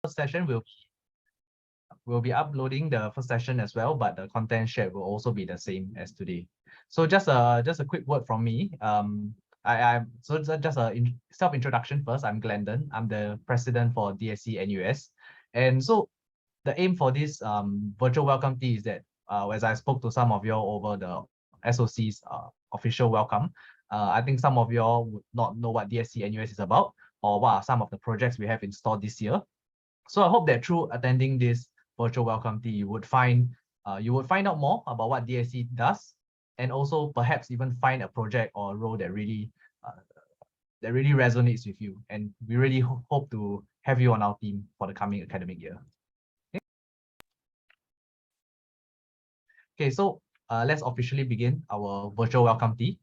session we'll be uploading the first session as well, but the content shared will also be the same as today. So just a quick word from me. I'm just a self-introduction first. I'm Glendon. I'm the president for DSC NUS. And so the aim for this virtual welcome tea is that as I spoke to some of you all over the SOC's official welcome, I think some of you all would not know what DSC NUS is about or what are some of the projects we have installed this year. So I hope that through attending this virtual welcome tea, you would find out more about what DSC does, and also perhaps even find a project or a role that really resonates with you. And we really hope to have you on our team for the coming academic year. Okay, so let's officially begin our virtual welcome tea.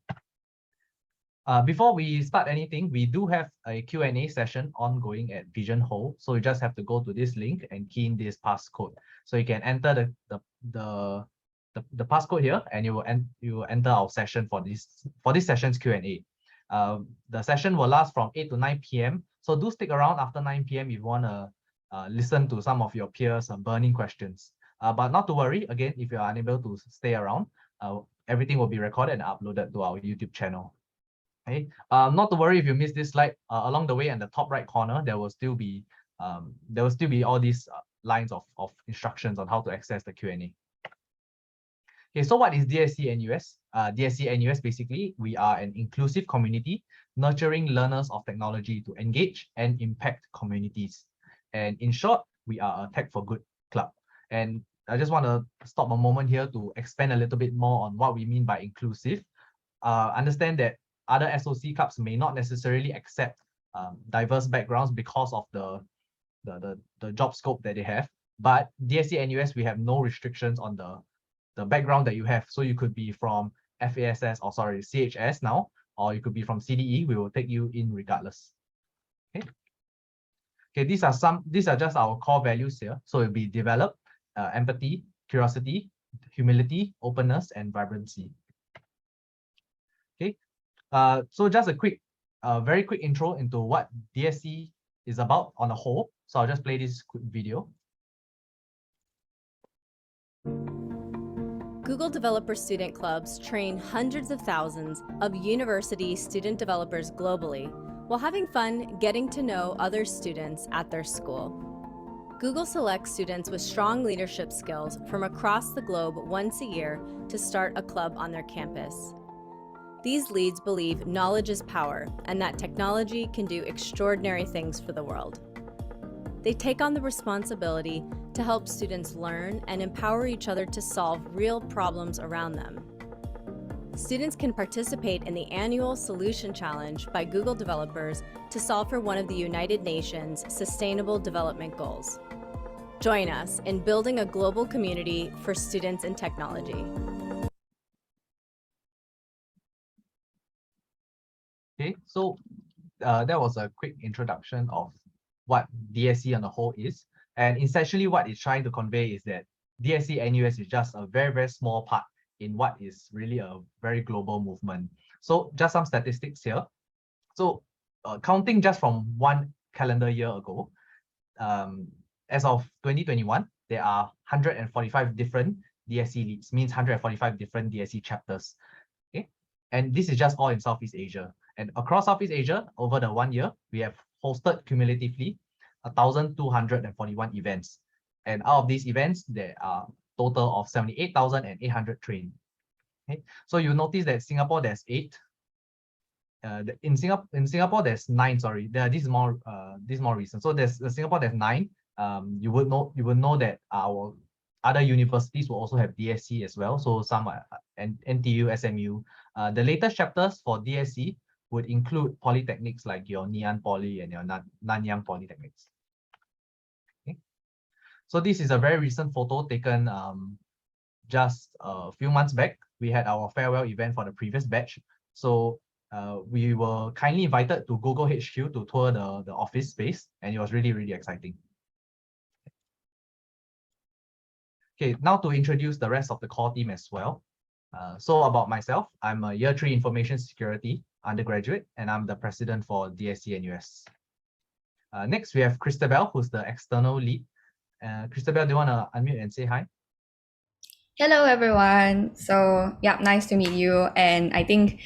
Before we start anything, we do have a Q&A session ongoing at Vision Hall. So you just have to go to this link and key in this passcode. So you can enter the passcode here, and you will enter our session for this session's Q&A. The session will last from 8 to 9 p.m. So do stick around after 9 p.m. if you want to listen to some of your peers' burning questions. But not to worry, again, if you are unable to stay around, everything will be recorded and uploaded to our YouTube channel. Okay, not to worry if you miss this slide. Along the way in the top right corner, there will still be all these lines of instructions on how to access the Q&A. Okay, so what is DSC NUS? DSC NUS, basically, we are an inclusive community nurturing learners of technology to engage and impact communities. And in short, we are a Tech for Good club. And I just want to stop a moment here to expand a little bit more on what we mean by inclusive. Understand that other SOC clubs may not necessarily accept diverse backgrounds because of the job scope that they have. But DSC NUS, we have no restrictions on the background that you have. So you could be from CHS now, or you could be from CDE. We will take you in regardless. Okay, these are just our core values here. So it'll be develop, empathy, curiosity, humility, openness, and vibrancy. Okay. So just a very quick intro into what DSC is about on a whole. So I'll just play this quick video. Google Developer Student Clubs train hundreds of thousands of university student developers globally while having fun getting to know other students at their school. Google selects students with strong leadership skills from across the globe once a year to start a club on their campus. These leads believe knowledge is power and that technology can do extraordinary things for the world. They take on the responsibility to help students learn and empower each other to solve real problems around them. Students can participate in the annual Solution Challenge by Google developers to solve for one of the United Nations Sustainable Development Goals. Join us in building a global community for students in technology. Okay, so that was a quick introduction of what DSC on the whole is. And essentially what it's trying to convey is that DSC NUS is just a very, very small part in what is really a very global movement. So just some statistics here. So counting just from one calendar year ago, as of 2021, there are 145 different DSC leads, means 145 different DSC chapters. Okay, and this is just all in Southeast Asia. And across Southeast Asia, over the 1 year, we have hosted cumulatively 1,241 events. And out of these events, there are a total of 78,800 trained. Okay, so you notice that Singapore there's 8. In Singapore there's 9. Sorry, this is more recent. So there's Singapore there's 9. You would know that our other universities will also have DSC as well. So some NTU, SMU. The latest chapters for DSC would include polytechnics like your Ngee Ann Poly and your Nanyang Polytechnics. Okay. So this is a very recent photo taken just a few months back. We had our farewell event for the previous batch. So we were kindly invited to Google HQ to tour the office space, and it was really, really exciting. Okay, now to introduce the rest of the core team as well. So about myself, I'm a Year 3 Information Security undergraduate, and I'm the president for DSC NUS. Next, we have Christabel, who's the external lead. Christabel, do you want to unmute and say hi? Hello, everyone. So, yeah, nice to meet you. And I think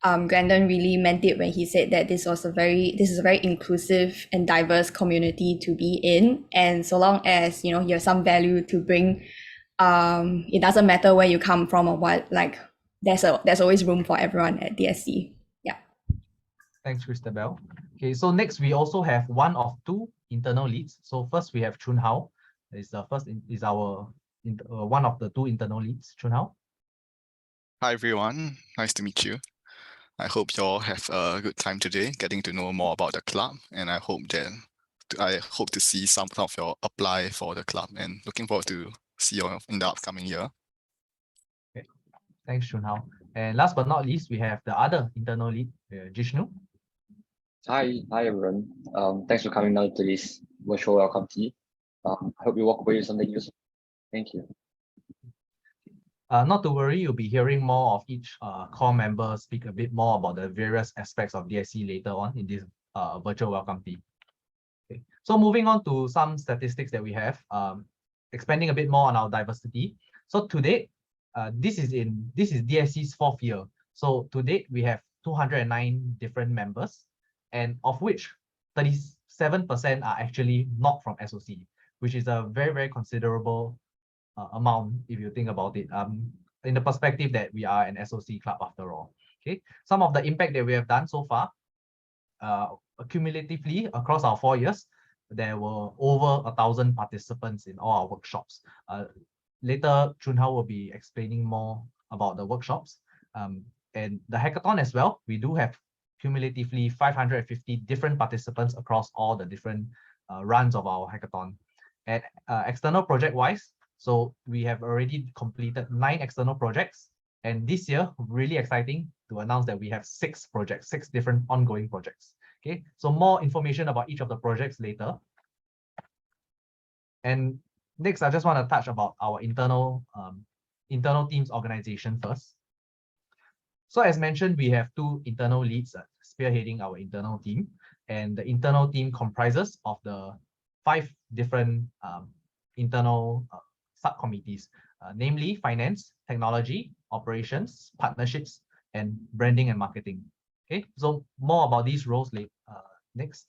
Glendon really meant it when he said that this is a very inclusive and diverse community to be in. And so long as you have some value to bring, it doesn't matter where you come from or what. Like, there's always room for everyone at DSC. Yeah. Thanks, Christabel. Okay, so next we also have one of two internal leads. So first we have Chun Hao. One of the two internal leads. Chun Hao. Hi everyone, nice to meet you. I hope you all have a good time today getting to know more about the club, and I hope to see some of you all apply for the club, and looking forward to see you in the upcoming year. Okay. Thanks, Chun Hao. And last but not least, we have the other internal lead, Jishnu. Hi everyone. Thanks for coming down to this virtual welcome tea. I hope you walk away with something useful. Thank you. Not to worry, you'll be hearing more of each core member speak a bit more about the various aspects of DSC later on in this virtual welcome tea. Okay. So moving on to some statistics that we have, expanding a bit more on our diversity. So to date, this is DSC's 4th year. So to date, we have 209 different members, and of which 37% are actually not from SOC, which is a very, very considerable amount if you think about it, in the perspective that we are an SOC club after all. Okay, some of the impact that we have done so far, cumulatively across our 4 years, there were over 1,000 participants in all our workshops. Later, Chun Hao will be explaining more about the workshops, and the hackathon as well. We do have cumulatively 550 different participants across all the different runs of our hackathon. And external project wise, so we have already completed 9 external projects, and this year, really exciting to announce that we have 6 projects, 6 different ongoing projects. Okay, so more information about each of the projects later. And next, I just want to touch about our internal teams organization first. So as mentioned, we have 2 internal leads spearheading our internal team, and the internal team comprises of the 5 different internal subcommittees, namely finance, technology, operations, partnerships, and branding and marketing. Okay, so more about these roles next.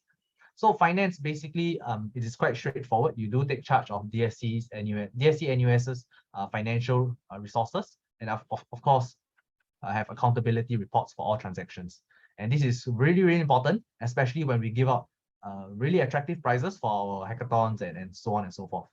So finance, basically, it is quite straightforward. You do take charge of DSC NUS's financial resources, and of course, have accountability reports for all transactions. And this is really, really important, especially when we give out really attractive prizes for our hackathons and so on and so forth.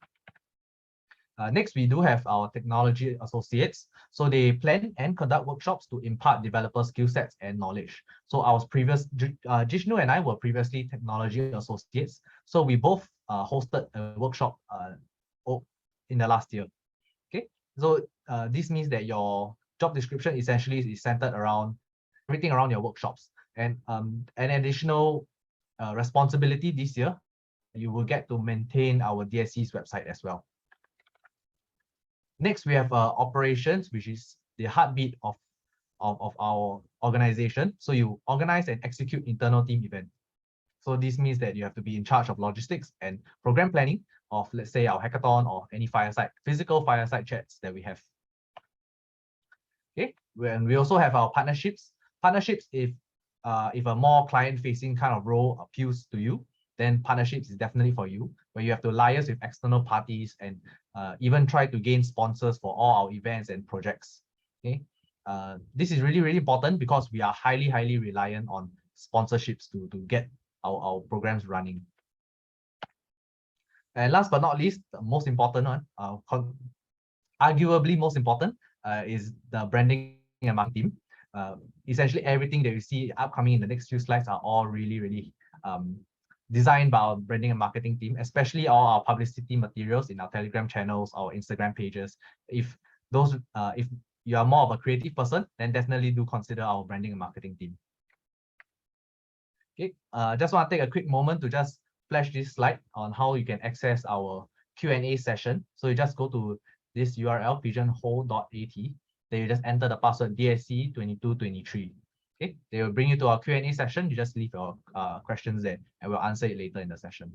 Next, we do have our technology associates. So they plan and conduct workshops to impart developer skill sets and knowledge. So Jishnu and I were previously technology associates. So we both hosted a workshop in the last year. Okay, so this means that your job description essentially is centered around everything around your workshops. And an additional responsibility this year, you will get to maintain our DSC's website as well. Next, we have operations, which is the heartbeat of our organization. So you organize and execute internal team events. So this means that you have to be in charge of logistics and program planning of, let's say, our hackathon or any physical fireside chats that we have. Okay, and we also have our partnerships. Partnerships, if a more client-facing kind of role appeals to you, then partnerships is definitely for you, where you have to liaise with external parties and even try to gain sponsors for all our events and projects. Okay, this is really, really important because we are highly, highly reliant on sponsorships to get our programs running. And last but not least, the most important one, arguably most important, is the branding and marketing team. Essentially, everything that you see upcoming in the next few slides are all really, really designed by our branding and marketing team, especially all our publicity materials in our Telegram channels, our Instagram pages. If you are more of a creative person, then definitely do consider our branding and marketing team. Okay, just want to take a quick moment to just flash this slide on how you can access our Q&A session. So you just go to this URL, pigeonhole.at. Then you just enter the password DSC2223. Okay, they will bring you to our Q&A session. You just leave your questions there and we'll answer it later in the session.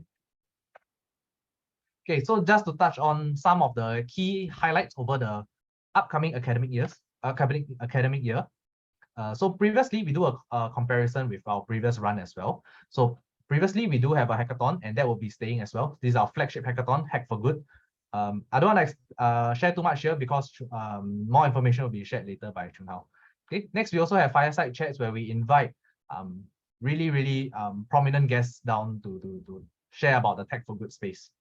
Okay, so just to touch on some of the key highlights over the upcoming academic year. So previously we do a comparison with our previous run as well. So previously we do have a hackathon and that will be staying as well. This is our flagship hackathon, Hack for Good. I don't want to share too much here because more information will be shared later by Chun Hao. Okay, next we also have fireside chats where we invite really prominent guests down to share about the Tech for Good space.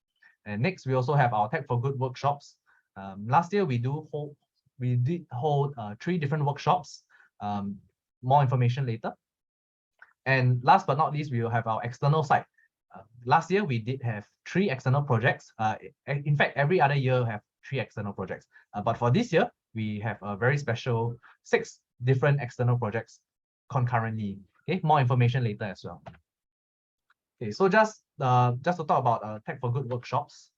And next we also have our Tech for Good workshops. Last year we did hold 3 different workshops. More information later. And last but not least, we will have our external side. Last year we did have 3 external projects. In fact, every other year we have 3 external projects. But for this year, we have a very special 6 different external projects concurrently. Okay, more information later as well. Okay, so just to talk about Tech for Good workshops.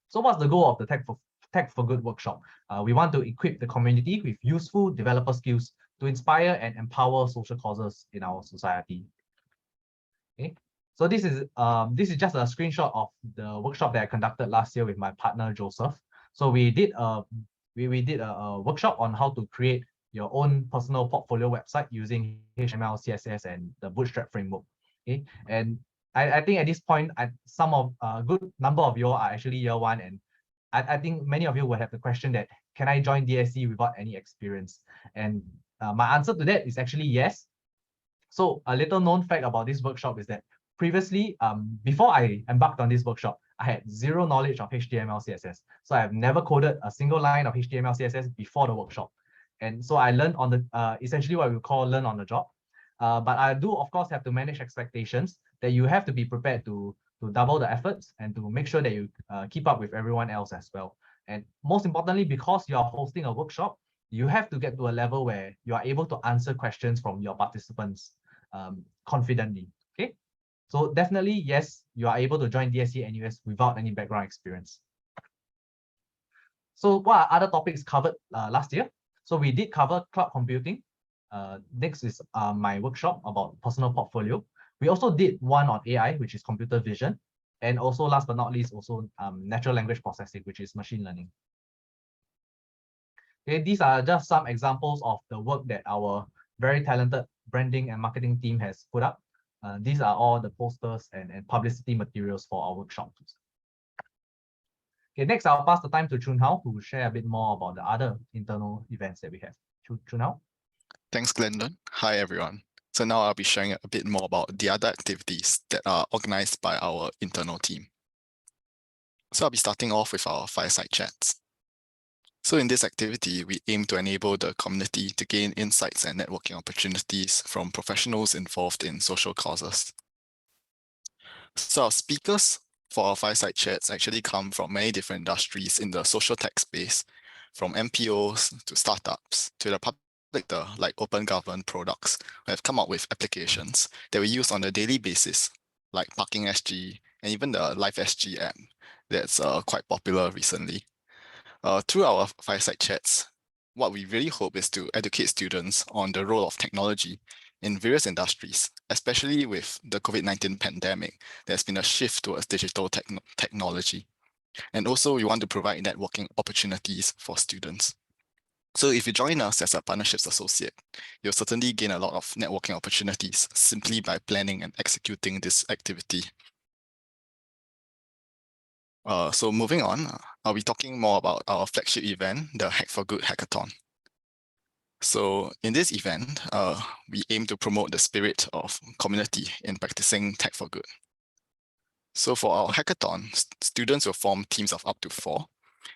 So what's the goal of the Tech for Good workshop? We want to equip the community with useful developer skills to inspire and empower social causes in our society. Okay, so this is just a screenshot of the workshop that I conducted last year with my partner Joseph. So we did a workshop on how to create your own personal portfolio website using HTML, CSS, and the Bootstrap framework. Okay, and I think at this point, some of a good number of you are actually year 1, and I think many of you will have the question that, can I join DSE without any experience? And my answer to that is actually yes. So a little known fact about this workshop is that previously, before I embarked on this workshop, I had 0 knowledge of HTML, CSS. So I have never coded a single line of HTML, CSS before the workshop. And so I learned on the, essentially what we call learn on the job. But I do, of course, have to manage expectations that you have to be prepared to double the efforts and to make sure that you keep up with everyone else as well. And most importantly, because you are hosting a workshop, you have to get to a level where you are able to answer questions from your participants confidently. Okay, so definitely, yes, you are able to join DSE NUS without any background experience. So what are other topics covered last year? So we did cover cloud computing. Next is my workshop about personal portfolio. We also did one on AI, which is computer vision. And also last but not least, also natural language processing, which is machine learning. Okay, these are just some examples of the work that our very talented branding and marketing team has put up. These are all the posters and publicity materials for our workshops. Okay, next I'll pass the time to Chun Hao, who will share a bit more about the other internal events that we have. Chun Hao? Thanks, Glendon. Hi, everyone. So now I'll be sharing a bit more about the other activities that are organized by our internal team. So I'll be starting off with our fireside chats. So in this activity, we aim to enable the community to gain insights and networking opportunities from professionals involved in social causes. So our speakers for our fireside chats actually come from many different industries in the social tech space, from MPOs to startups to the public sector, like open government products who have come up with applications that we use on a daily basis, like Parking SG and even the Life SG app that's quite popular recently. Through our fireside chats, what we really hope is to educate students on the role of technology in various industries, especially with the COVID-19 pandemic. There's been a shift towards digital technology. And also we want to provide networking opportunities for students. So if you join us as a partnerships associate, you'll certainly gain a lot of networking opportunities simply by planning and executing this activity. So moving on, I'll be talking more about our flagship event, the Hack for Good Hackathon. So in this event, we aim to promote the spirit of community in practicing tech for good. So for our hackathon, students will form teams of up to 4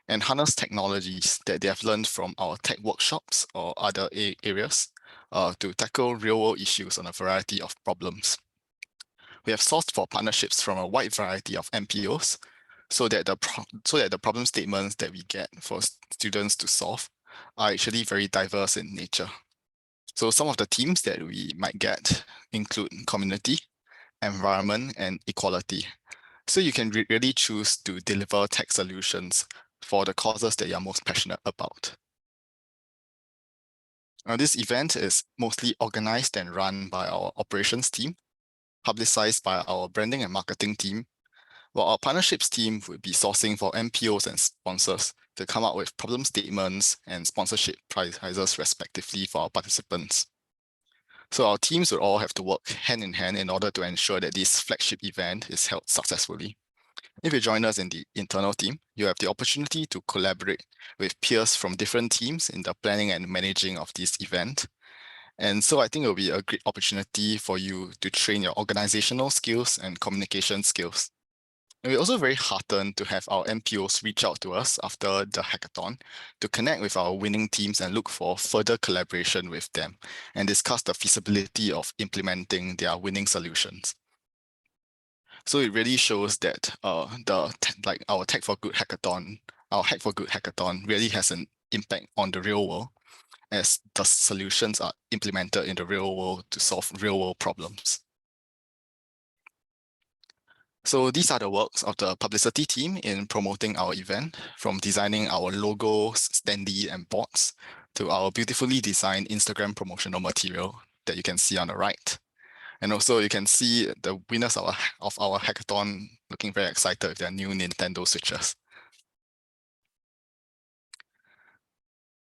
and harness technologies that they have learned from our tech workshops or other areas to tackle real-world issues on a variety of problems. We have sourced for partnerships from a wide variety of MPOs so that the problem statements that we get for students to solve are actually very diverse in nature. So some of the themes that we might get include community, environment, and equality. So you can really choose to deliver tech solutions for the causes that you're most passionate about. Now, this event is mostly organized and run by our operations team, publicized by our branding and marketing team, while our partnerships team would be sourcing for MPOs and sponsors to come up with problem statements and sponsorship prizes respectively for our participants. So our teams would all have to work hand in hand in order to ensure that this flagship event is held successfully. If you join us in the internal team, you have the opportunity to collaborate with peers from different teams in the planning and managing of this event. And so I think it will be a great opportunity for you to train your organizational skills and communication skills. And we're also very heartened to have our MPOs reach out to us after the hackathon to connect with our winning teams and look for further collaboration with them and discuss the feasibility of implementing their winning solutions. So it really shows that our Tech for Good hackathon, our Hack for Good hackathon really has an impact on the real world as the solutions are implemented in the real world to solve real world problems. So these are the works of the publicity team in promoting our event, from designing our logos, standee, and boards to our beautifully designed Instagram promotional material that you can see on the right. And also you can see the winners of our hackathon looking very excited with their new Nintendo Switches.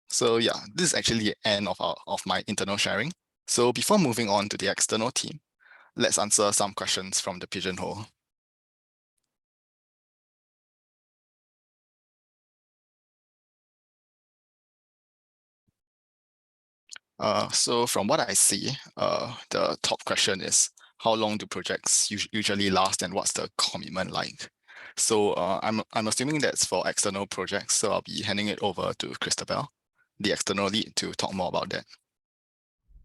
So yeah, this is actually the end of my internal sharing. So before moving on to the external team, let's answer some questions from the Pigeonhole. So from what I see, the top question is, how long do projects usually last and what's the commitment like? So I'm assuming that's for external projects, so I'll be handing it over to Christabel, the external lead, to talk more about that.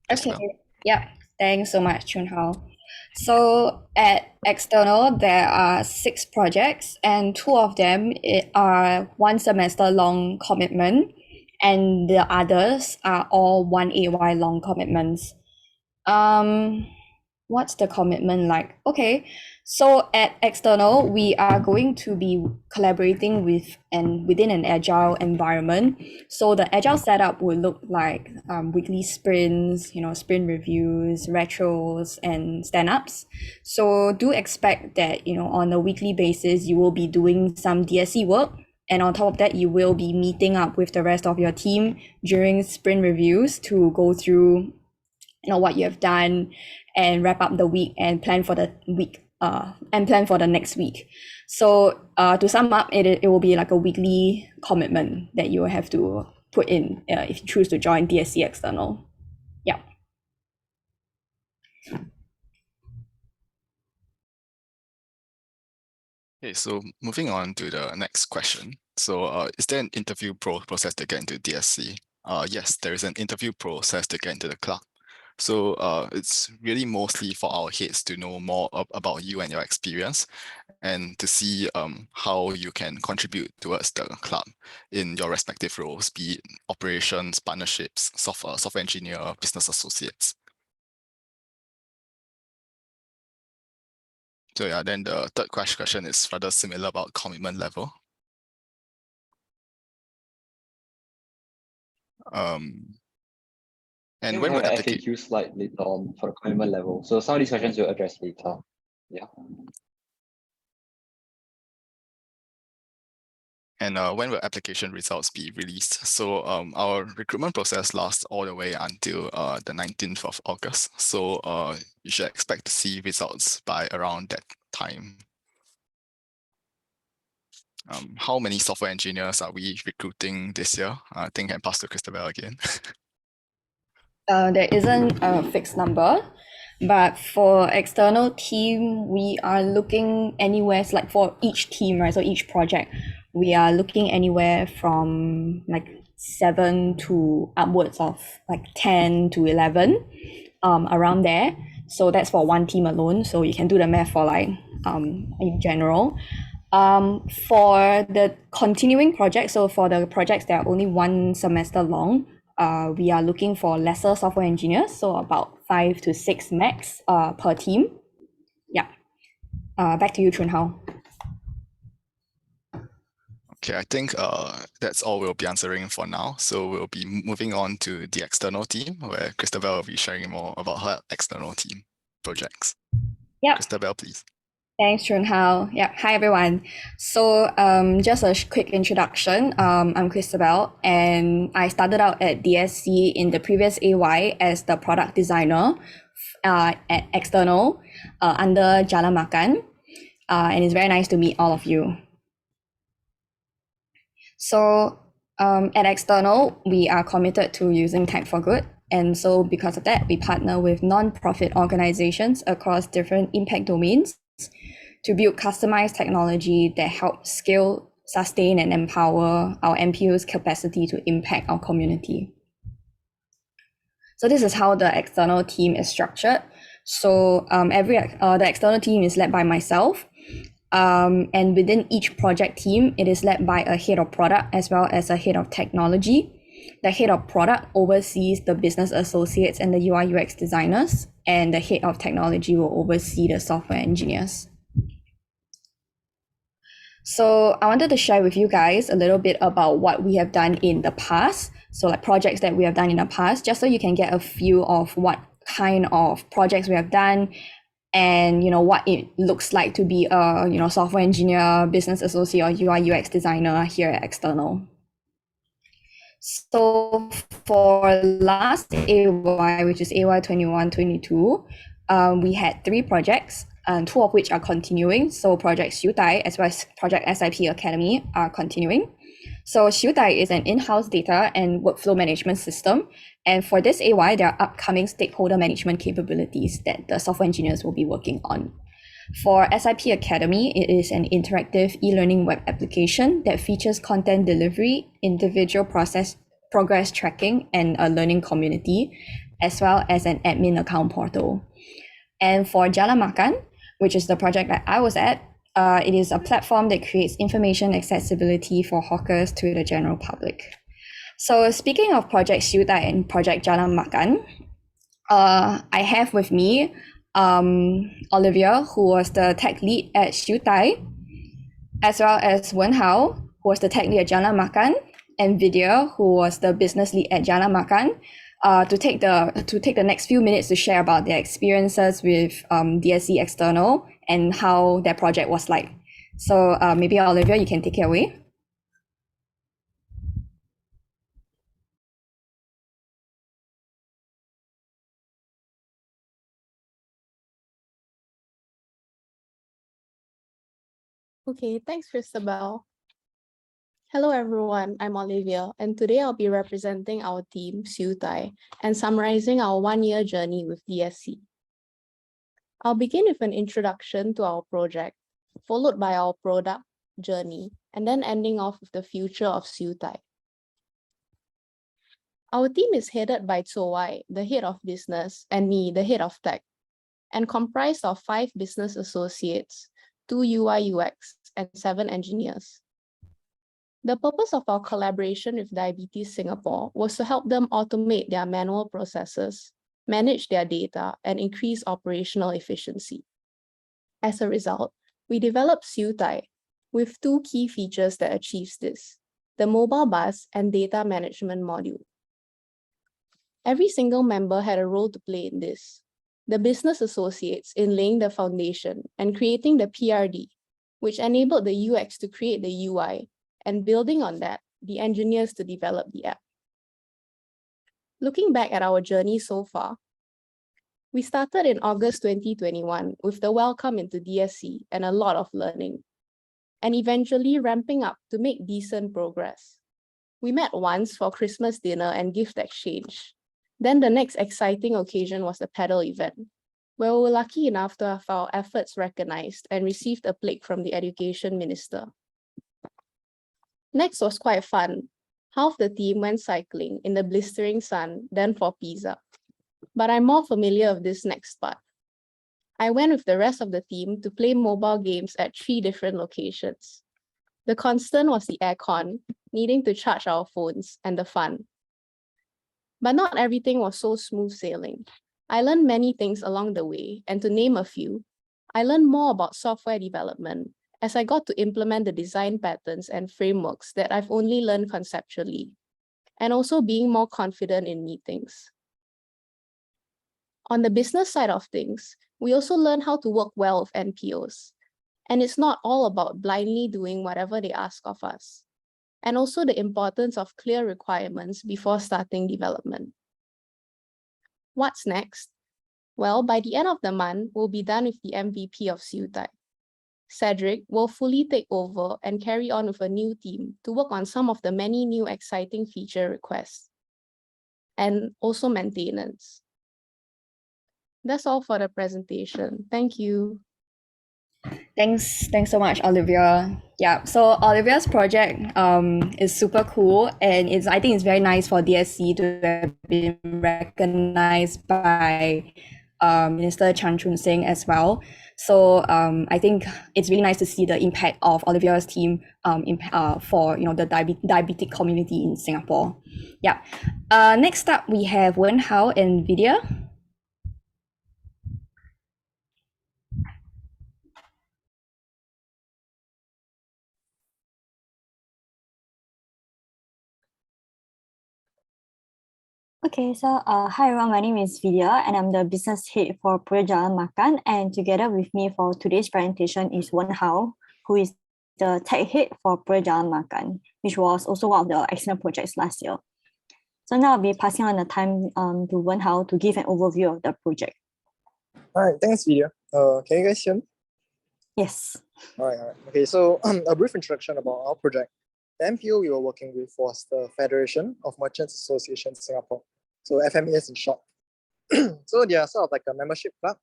Christabel. Okay, yeah, thanks so much, Chun Hao. So at external, there are 6 projects, and 2 of them are 1 semester long commitment, and the others are all 1 AY long commitments. What's the commitment like? Okay, so at external, we are going to be collaborating with and within an agile environment. So the agile setup will look like weekly sprints, sprint reviews, retros, and stand-ups. So do expect that, on a weekly basis, you will be doing some DSC work. And on top of that, you will be meeting up with the rest of your team during sprint reviews to go through, what you have done and wrap up the week and plan for the week and plan for the next week. So to sum up, it will be like a weekly commitment that you will have to put in if you choose to join DSC External. Yeah. Okay, so moving on to the next question. So is there an interview process to get into DSC? Yes, there is an interview process to get into the club. So it's really mostly for our heads to know more about you and your experience and to see how you can contribute towards the club in your respective roles, be it operations, partnerships, software engineer, business associates. So yeah, then the third question is rather similar about commitment level. And when we we're have an FAQ slide later on for the commitment level. So some of these questions we'll address later. Yeah. And when will application results be released? So our recruitment process lasts all the way until the 19th of August. So you should expect to see results by around that time. How many software engineers are we recruiting this year? I think I can pass to Christabel again. There isn't a fixed number, but for external team, we are looking anywhere, like for each team, right? So each project, we are looking anywhere from like 7 to upwards of like 10 to 11, around there. So that's for one team alone. So you can do the math for like in general. For the continuing projects, so for the projects that are only 1 semester long, we are looking for lesser software engineers, so about 5 to 6 max per team. Yeah. Back to you, Chun Hao. Okay, I think that's all we'll be answering for now. So we'll be moving on to the external team, where Christabel will be sharing more about her external team projects. Yep. Christabel, please. Thanks, Chun-Hao. Yeah, hi everyone. So just a quick introduction. I'm Christabel, and I started out at DSC in the previous AY as the product designer at external under Jalan Makan. And it's very nice to meet all of you. So at external, we are committed to using tech for good. And so because of that, we partner with non-profit organizations across different impact domains to build customized technology that helps scale, sustain, and empower our MPU's capacity to impact our community. So this is how the external team is structured. So the external team is led by myself. And within each project team, it is led by a head of product as well as a head of technology. The head of product oversees the business associates and the UI UX designers, and the head of technology will oversee the software engineers. So I wanted to share with you guys a little bit about what we have done in the past. So like projects that we have done in the past, just so you can get a feel of what kind of projects we have done and what it looks like to be a software engineer, business associate, or UI UX designer here at External. So for last AY, which is AY 21-22, we had 3 projects, and 2 of which are continuing. So Project Xiutai as well as Project SIP Academy are continuing. So Xiutai is an in-house data and workflow management system. And for this AY, there are upcoming stakeholder management capabilities that the software engineers will be working on. For SIP Academy, it is an interactive e-learning web application that features content delivery, individual progress tracking, and a learning community, as well as an admin account portal. And for Jalan Makan, which is the project that I was at, it is a platform that creates information accessibility for hawkers to the general public. So speaking of Project Xiutai and Project Jalan Makan, I have with me Olivia, who was the tech lead at Xiutai, as well as Wen Hao, who was the tech lead at Jalan Makan, and Vidya, who was the business lead at Jalan Makan, to take the next few minutes to share about their experiences with DSC External and how their project was like. So maybe Olivia, you can take it away. Okay, thanks, Christabel. Hello, everyone. I'm Olivia, and today I'll be representing our team, Xiutai, and summarizing our one-year journey with DSC. I'll begin with an introduction to our project, followed by our product journey, and then ending off with the future of Xiutai. Our team is headed by Tsowai, the head of business, and me, the head of tech, and comprised of 5 business associates, 2 UI UX, and 7 engineers. The purpose of our collaboration with Diabetes Singapore was to help them automate their manual processes, manage their data, and increase operational efficiency. As a result, we developed Xiutai with 2 key features that achieves this: the mobile bus and data management module. Every single member had a role to play in this. The business associates in laying the foundation and creating the PRD, which enabled the UX to create the UI, and building on that, the engineers to develop the app. Looking back at our journey so far, we started in August 2021 with the welcome into DSC and a lot of learning, and eventually ramping up to make decent progress. We met once for Christmas dinner and gift exchange. Then the next exciting occasion was the paddle event, where we were lucky enough to have our efforts recognized and received a plaque from the Education Minister. Next was quite fun. Half the team went cycling in the blistering sun, then for pizza. But I'm more familiar with this next part. I went with the rest of the team to play mobile games at 3 different locations. The constant was the aircon, needing to charge our phones, and the fun. But not everything was so smooth sailing. I learned many things along the way, and to name a few, I learned more about software development as I got to implement the design patterns and frameworks that I've only learned conceptually, and also being more confident in meetings. On the business side of things, we also learn how to work well with NPOs. And it's not all about blindly doing whatever they ask of us. And also the importance of clear requirements before starting development. What's next? Well, by the end of the month, we'll be done with the MVP of Siutai. Cedric will fully take over and carry on with a new team to work on some of the many new exciting feature requests and also maintenance. That's all for the presentation. Thank you. Thanks so much, Olivia. Yeah, so Olivia's project is super cool, and I think it's very nice for DSC to have been recognized by Minister Chan Chun Sing as well. So I think it's really nice to see the impact of Olivia's team for the diabetic community in Singapore. Yeah. Next up we have Wen Hao and Vidya. Okay, so hi everyone, my name is Vidya and I'm the business head for Project Jalan Makan, and together with me for today's presentation is Wen Hao, who is the tech head for Project Jalan Makan, which was also one of the excellent projects last year. So now I'll be passing on the time to Wen Hao to give an overview of the project. All right, thanks, Vidya. Can you guys hear me? Yes. All right. Okay, so a brief introduction about our project. The MPO we were working with was the Federation of Merchants Association Singapore, so FMES in short. So they are sort of like a membership club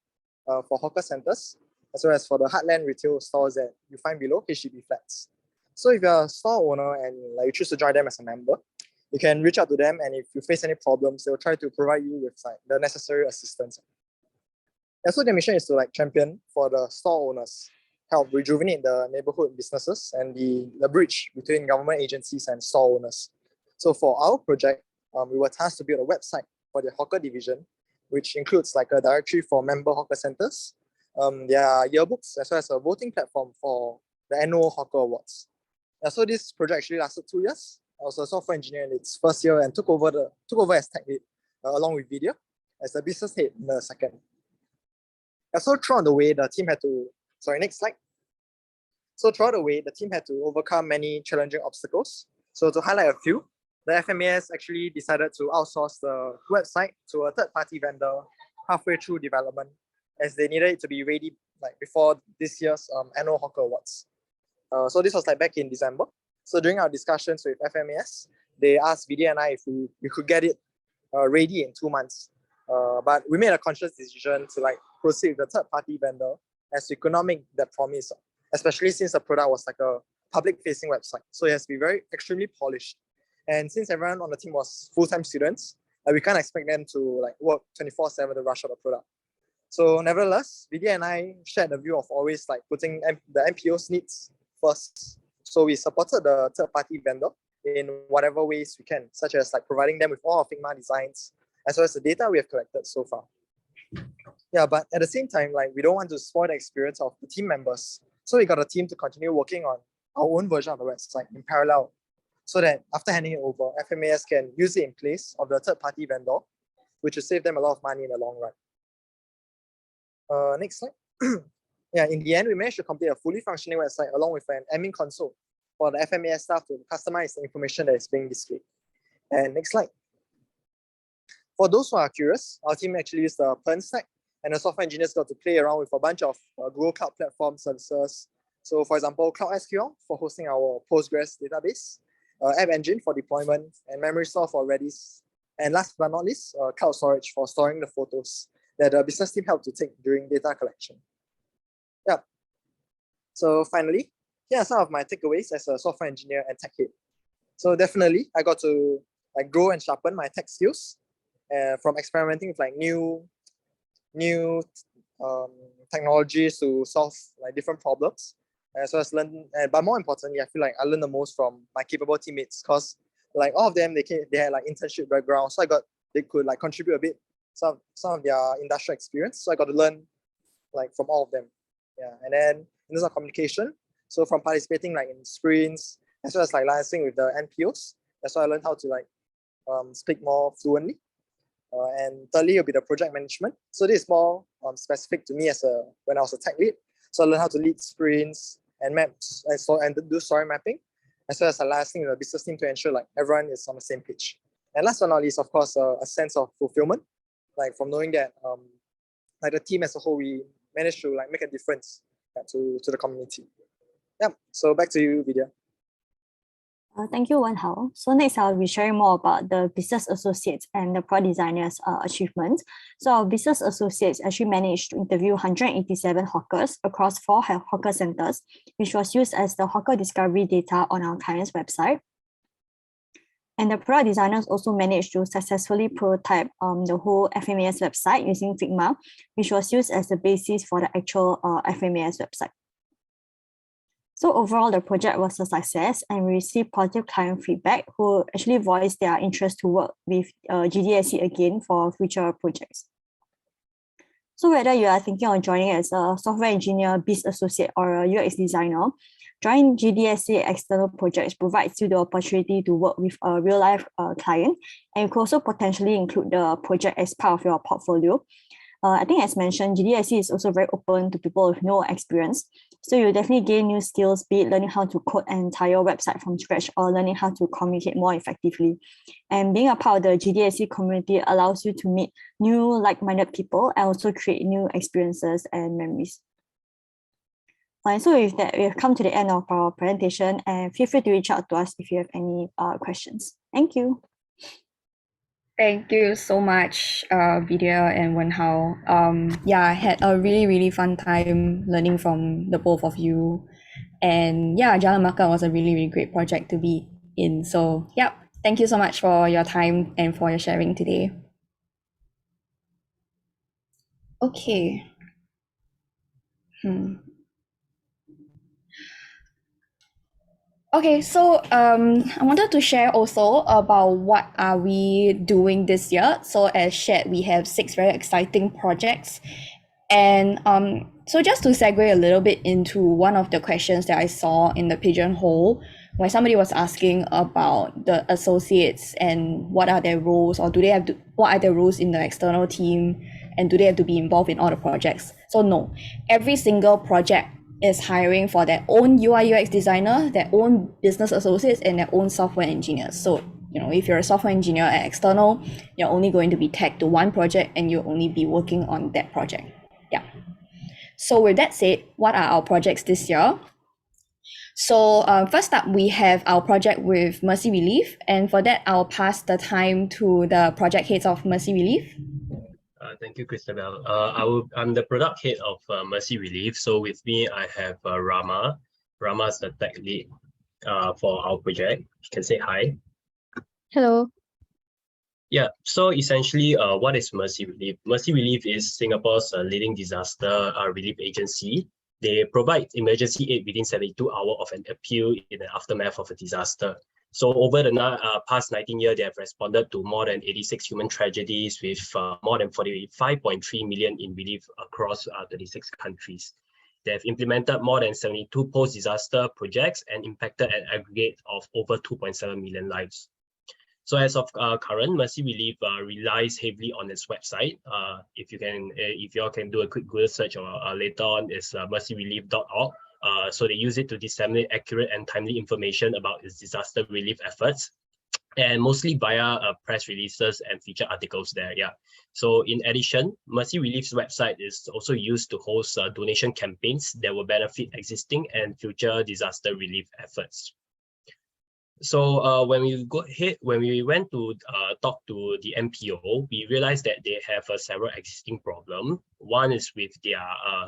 for hawker centers, as well as for the heartland retail stores that you find below HDB flats. So if you're a store owner and you choose to join them as a member, you can reach out to them, and if you face any problems, they'll try to provide you with the necessary assistance. And so their mission is to champion for the store owners, help rejuvenate the neighborhood businesses and the bridge between government agencies and store owners. So for our project, we were tasked to build a website for the hawker division, which includes a directory for member hawker centers, their yearbooks, as well as a voting platform for the annual hawker awards. So this project actually lasted 2 years. I was a software engineer in its first year and took over as tech lead along with Vidya as the business head in the second. So throughout the way, the team had to, next slide. So throughout the way, the team had to overcome many challenging obstacles. So to highlight a few, the FMES actually decided to outsource the website to a third-party vendor halfway through development, as they needed it to be ready before this year's annual hawker awards. So this was back in December. So during our discussions with FMES, they asked Vidya and I if we could get it ready in 2 months. But we made a conscious decision to proceed with the third-party vendor, as we could not make that promise, especially since the product was a public-facing website. So it has to be extremely polished. And since everyone on the team was full-time students, we can't expect them to work 24/7 to rush out the product. So nevertheless, Vidya and I shared the view of always putting the MPO's needs first. So we supported the third-party vendor in whatever ways we can, such as providing them with all our Figma designs, as well as the data we have collected so far. Yeah, but at the same time, we don't want to spoil the experience of the team members. So we got a team to continue working on our own version of the website in parallel, so that after handing it over, FMES can use it in place of the third-party vendor, which will save them a lot of money in the long run. Next slide. Yeah, in the end, we managed to complete a fully functioning website along with an admin console for the FMES staff to customize the information that is being displayed. And next slide. For those who are curious, our team actually used the Pern stack, and the software engineers got to play around with a bunch of Google Cloud Platform services. So for example, Cloud SQL for hosting our Postgres database, App Engine for deployment, and Memory Store for Redis. And last but not least, Cloud Storage for storing the photos that the business team helped to take during data collection. Yeah. So finally, here are some of my takeaways as a software engineer and tech head. So definitely, I got to grow and sharpen my tech skills from experimenting with new technologies to solve different problems, as well as learn. But more importantly, I feel I learned the most from my capable teammates, because all of them they had internship background, so they could contribute a bit some of their industrial experience. So I got to learn from all of them. Yeah, and then in terms of communication, So from participating like in sprints, as well as like liaising with the NPOs, that's why I learned how to like speak more fluently. And thirdly, will be the project management. So this is more specific to me as when I was a tech lead. So I learned how to lead sprints and maps and do story mapping, as well as liaising with the business team to ensure like everyone is on the same page. And last but not least, of course, a sense of fulfillment, like from knowing that like the team as a whole, we managed to like make a difference to the community. Yeah. So back to you, Vidya. Thank you, Wen Hao. So next, I'll be sharing more about the business associates and the product designers' achievements. So our business associates actually managed to interview 187 hawkers across 4 hawker centers, which was used as the hawker discovery data on our client's website. And the product designers also managed to successfully prototype the whole FMAS website using Figma, which was used as the basis for the actual FMAS website. So overall, the project was a success and we received positive client feedback who actually voiced their interest to work with GDSC again for future projects. So whether you are thinking of joining as a software engineer, biz associate, or a UX designer, joining GDSC external projects provides you the opportunity to work with a real-life client, and you can also potentially include the project as part of your portfolio. I think as mentioned, GDSC is also very open to people with no experience. So you'll definitely gain new skills, be it learning how to code an entire website from scratch or learning how to communicate more effectively. And being a part of the GDSC community allows you to meet new like-minded people and also create new experiences and memories. And so with that, we have come to the end of our presentation, and feel free to reach out to us if you have any questions. Thank you. Thank you so much, Vidya and Wen Hao. Yeah, I had a really fun time learning from the both of you. And yeah, Jalan Makan was a really great project to be in. So yeah, thank you so much for your time and for your sharing today. Okay. Okay, so I wanted to share also about what are we doing this year. So as shared, we have 6 very exciting projects. And so just to segue a little bit into one of the questions that I saw in the Pigeonhole, where somebody was asking about the associates and what are their roles, or do they have to, what are their roles in the external team, and do they have to be involved in all the projects? So no, every single project is hiring for their own UI UX designer, their own business associates, and their own software engineers. So, you know, if you're a software engineer at external, you're only going to be tagged to one project and you'll only be working on that project. Yeah. So with that said, what are our projects this year? So first up, we have our project with Mercy Relief. And for that, I'll pass the time to the project heads of Mercy Relief. Thank you, Christabel. I'm the product head of Mercy Relief. So with me, I have Rama. Rama is the tech lead for our project. You can say hi. Hello. Yeah, so essentially, what is Mercy Relief? Mercy Relief is Singapore's leading disaster relief agency. They provide emergency aid within 72 hours of an appeal in the aftermath of a disaster. So over the past 19 years, they have responded to more than 86 human tragedies with more than 45.3 million in relief across 36 countries. They have implemented more than 72 post-disaster projects and impacted an aggregate of over 2.7 million lives. So as of current, Mercy Relief relies heavily on its website. If you all can do a quick Google search or later on, it's mercyrelief.org. So they use it to disseminate accurate and timely information about its disaster relief efforts, and mostly via press releases and feature articles there. Yeah. So in addition, Mercy Relief's website is also used to host donation campaigns that will benefit existing and future disaster relief efforts. So when we went to talk to the NPO, we realized that they have several existing problems. One is with their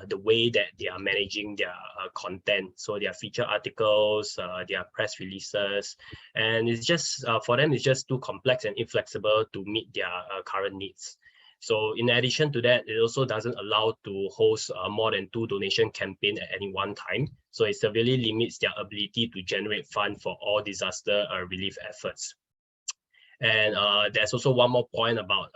the way that they are managing their content, so their feature articles, their press releases, and it's just for them it's just too complex and inflexible to meet their current needs. So in addition to that, it also doesn't allow to host more than 2 donation campaigns at any one time. So it severely limits their ability to generate funds for all disaster relief efforts. And there's also one more point about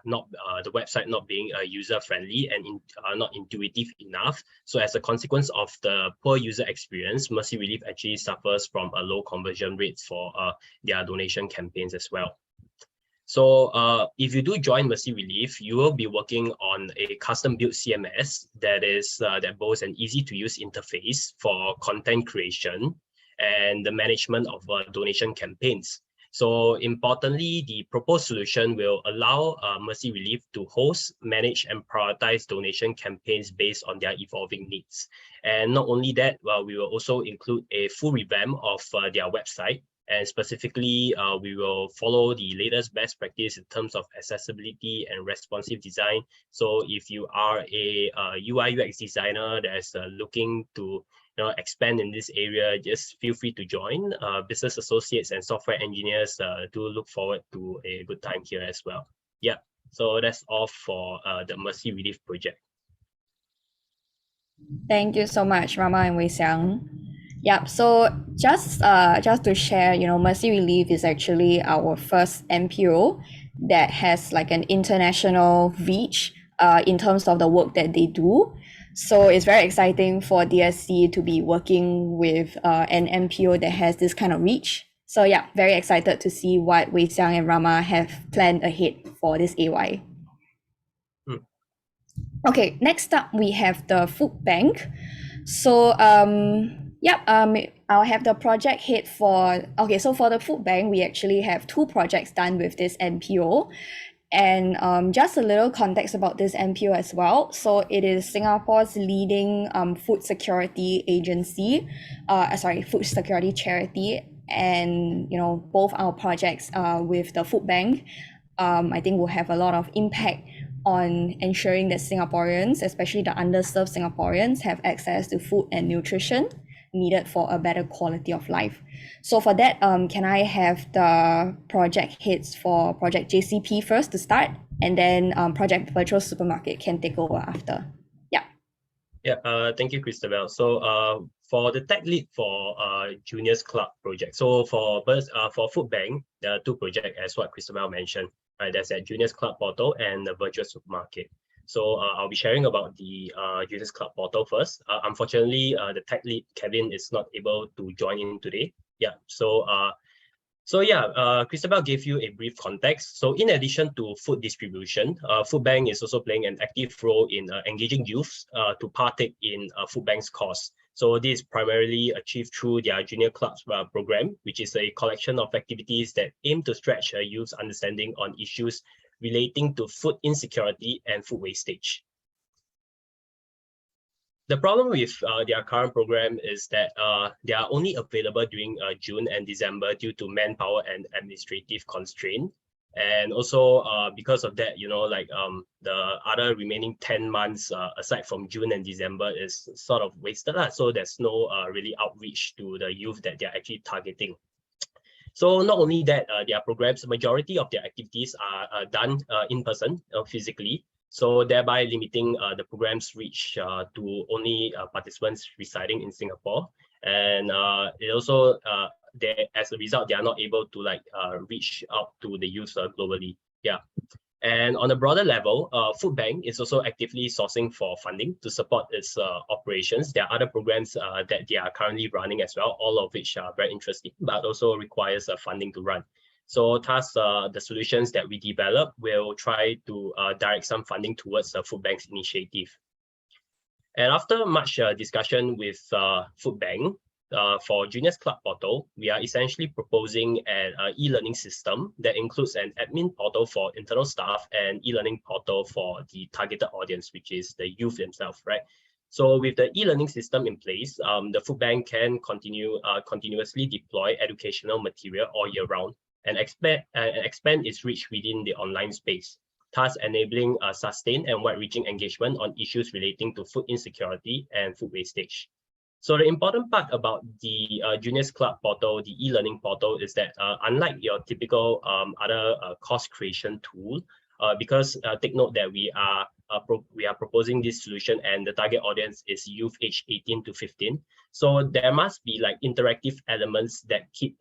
the website not being user friendly and not intuitive enough. So as a consequence of the poor user experience, Mercy Relief actually suffers from a low conversion rates for their donation campaigns as well. So if you do join Mercy Relief, you will be working on a custom-built CMS that boasts an easy-to-use interface for content creation and the management of donation campaigns. So importantly, the proposed solution will allow Mercy Relief to host, manage, and prioritize donation campaigns based on their evolving needs. And not only that, we will also include a full revamp of their website. And specifically, we will follow the latest best practice in terms of accessibility and responsive design. So if you are a UI UX designer that's looking to expand in this area, just feel free to join. Business associates and software engineers do look forward to a good time here as well. Yeah, so that's all for the Mercy Relief project. Thank you so much, Rama and Wei Xiang. Yeah, so just to share, Mercy Relief is actually our first NPO that has like an international reach in terms of the work that they do. So it's very exciting for DSC to be working with an NPO that has this kind of reach. So yeah, very excited to see what Wei Xiang and Rama have planned ahead for this AY. Okay, next up we have the food bank. So I'll have the project head for, so for the food bank, we actually have 2 projects done with this NPO. And just a little context about this NPO as well. So it is Singapore's leading food security agency, food security charity. And, both our projects with the food bank, I think will have a lot of impact on ensuring that Singaporeans, especially the underserved Singaporeans, have access to food and nutrition needed for a better quality of life. So for that, can I have the project heads for Project JCP first to start, and then Project Virtual Supermarket can take over after. Yeah, thank you, Christabel. So for the tech lead for Juniors Club project, so for Food Bank, there are 2 projects as what Christabel mentioned. There's a Juniors Club portal and the Virtual Supermarket. So I'll be sharing about the Juniors Club portal first. Unfortunately, the tech lead, Kevin, is not able to join in today. Yeah, Christabel gave you a brief context. So in addition to food distribution, Food Bank is also playing an active role in engaging youth to partake in Food Bank's cause. So this is primarily achieved through their Junior Clubs program, which is a collection of activities that aim to stretch youth's understanding on issues relating to food insecurity and food wastage. The problem with their current program is that they are only available during June and December due to manpower and administrative constraint. And also because of that, the other remaining 10 months aside from June and December is sort of wasted. So there's no really outreach to the youth that they're actually targeting. So not only that, their programs, the majority of their activities are done in person, physically. So thereby limiting the program's reach to only participants residing in Singapore. And it also, as a result, they are not able to reach out to the youth globally. Yeah. And on a broader level, Food Bank is also actively sourcing for funding to support its operations. There are other programs that they are currently running as well, all of which are very interesting, but also requires funding to run. So thus, the solutions that we develop will try to direct some funding towards Food Bank's initiative. And after much discussion with Food Bank, for Juniors Club portal, we are essentially proposing an e-learning system that includes an admin portal for internal staff and e-learning portal for the targeted audience, which is the youth themselves, right? So with the e-learning system in place, the Food Bank can continuously deploy educational material all year round and expand its reach within the online space, thus enabling sustained and wide-reaching engagement on issues relating to food insecurity and food wastage. So the important part about the Juniors Club portal, the e-learning portal, is that unlike your typical other course creation tool, because take note that we are proposing this solution and the target audience is youth age 18 to 15. So there must be like interactive elements that keep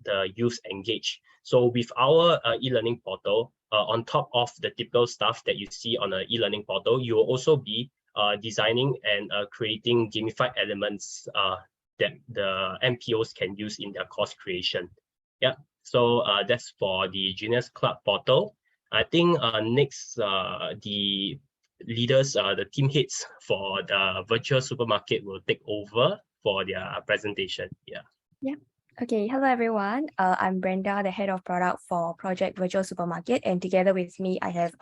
the youth engaged. So with our e-learning portal, on top of the typical stuff that you see on an e-learning portal, you will also be designing and creating gamified elements that the MPOs can use in their course creation. Yeah, so that's for the Genius Club portal. I think next, the leaders, the team heads for the virtual supermarket will take over for their presentation. Yeah. Yeah. Okay, hello everyone. I'm Brenda, the head of product for Project Virtual Supermarket, and together with me, I have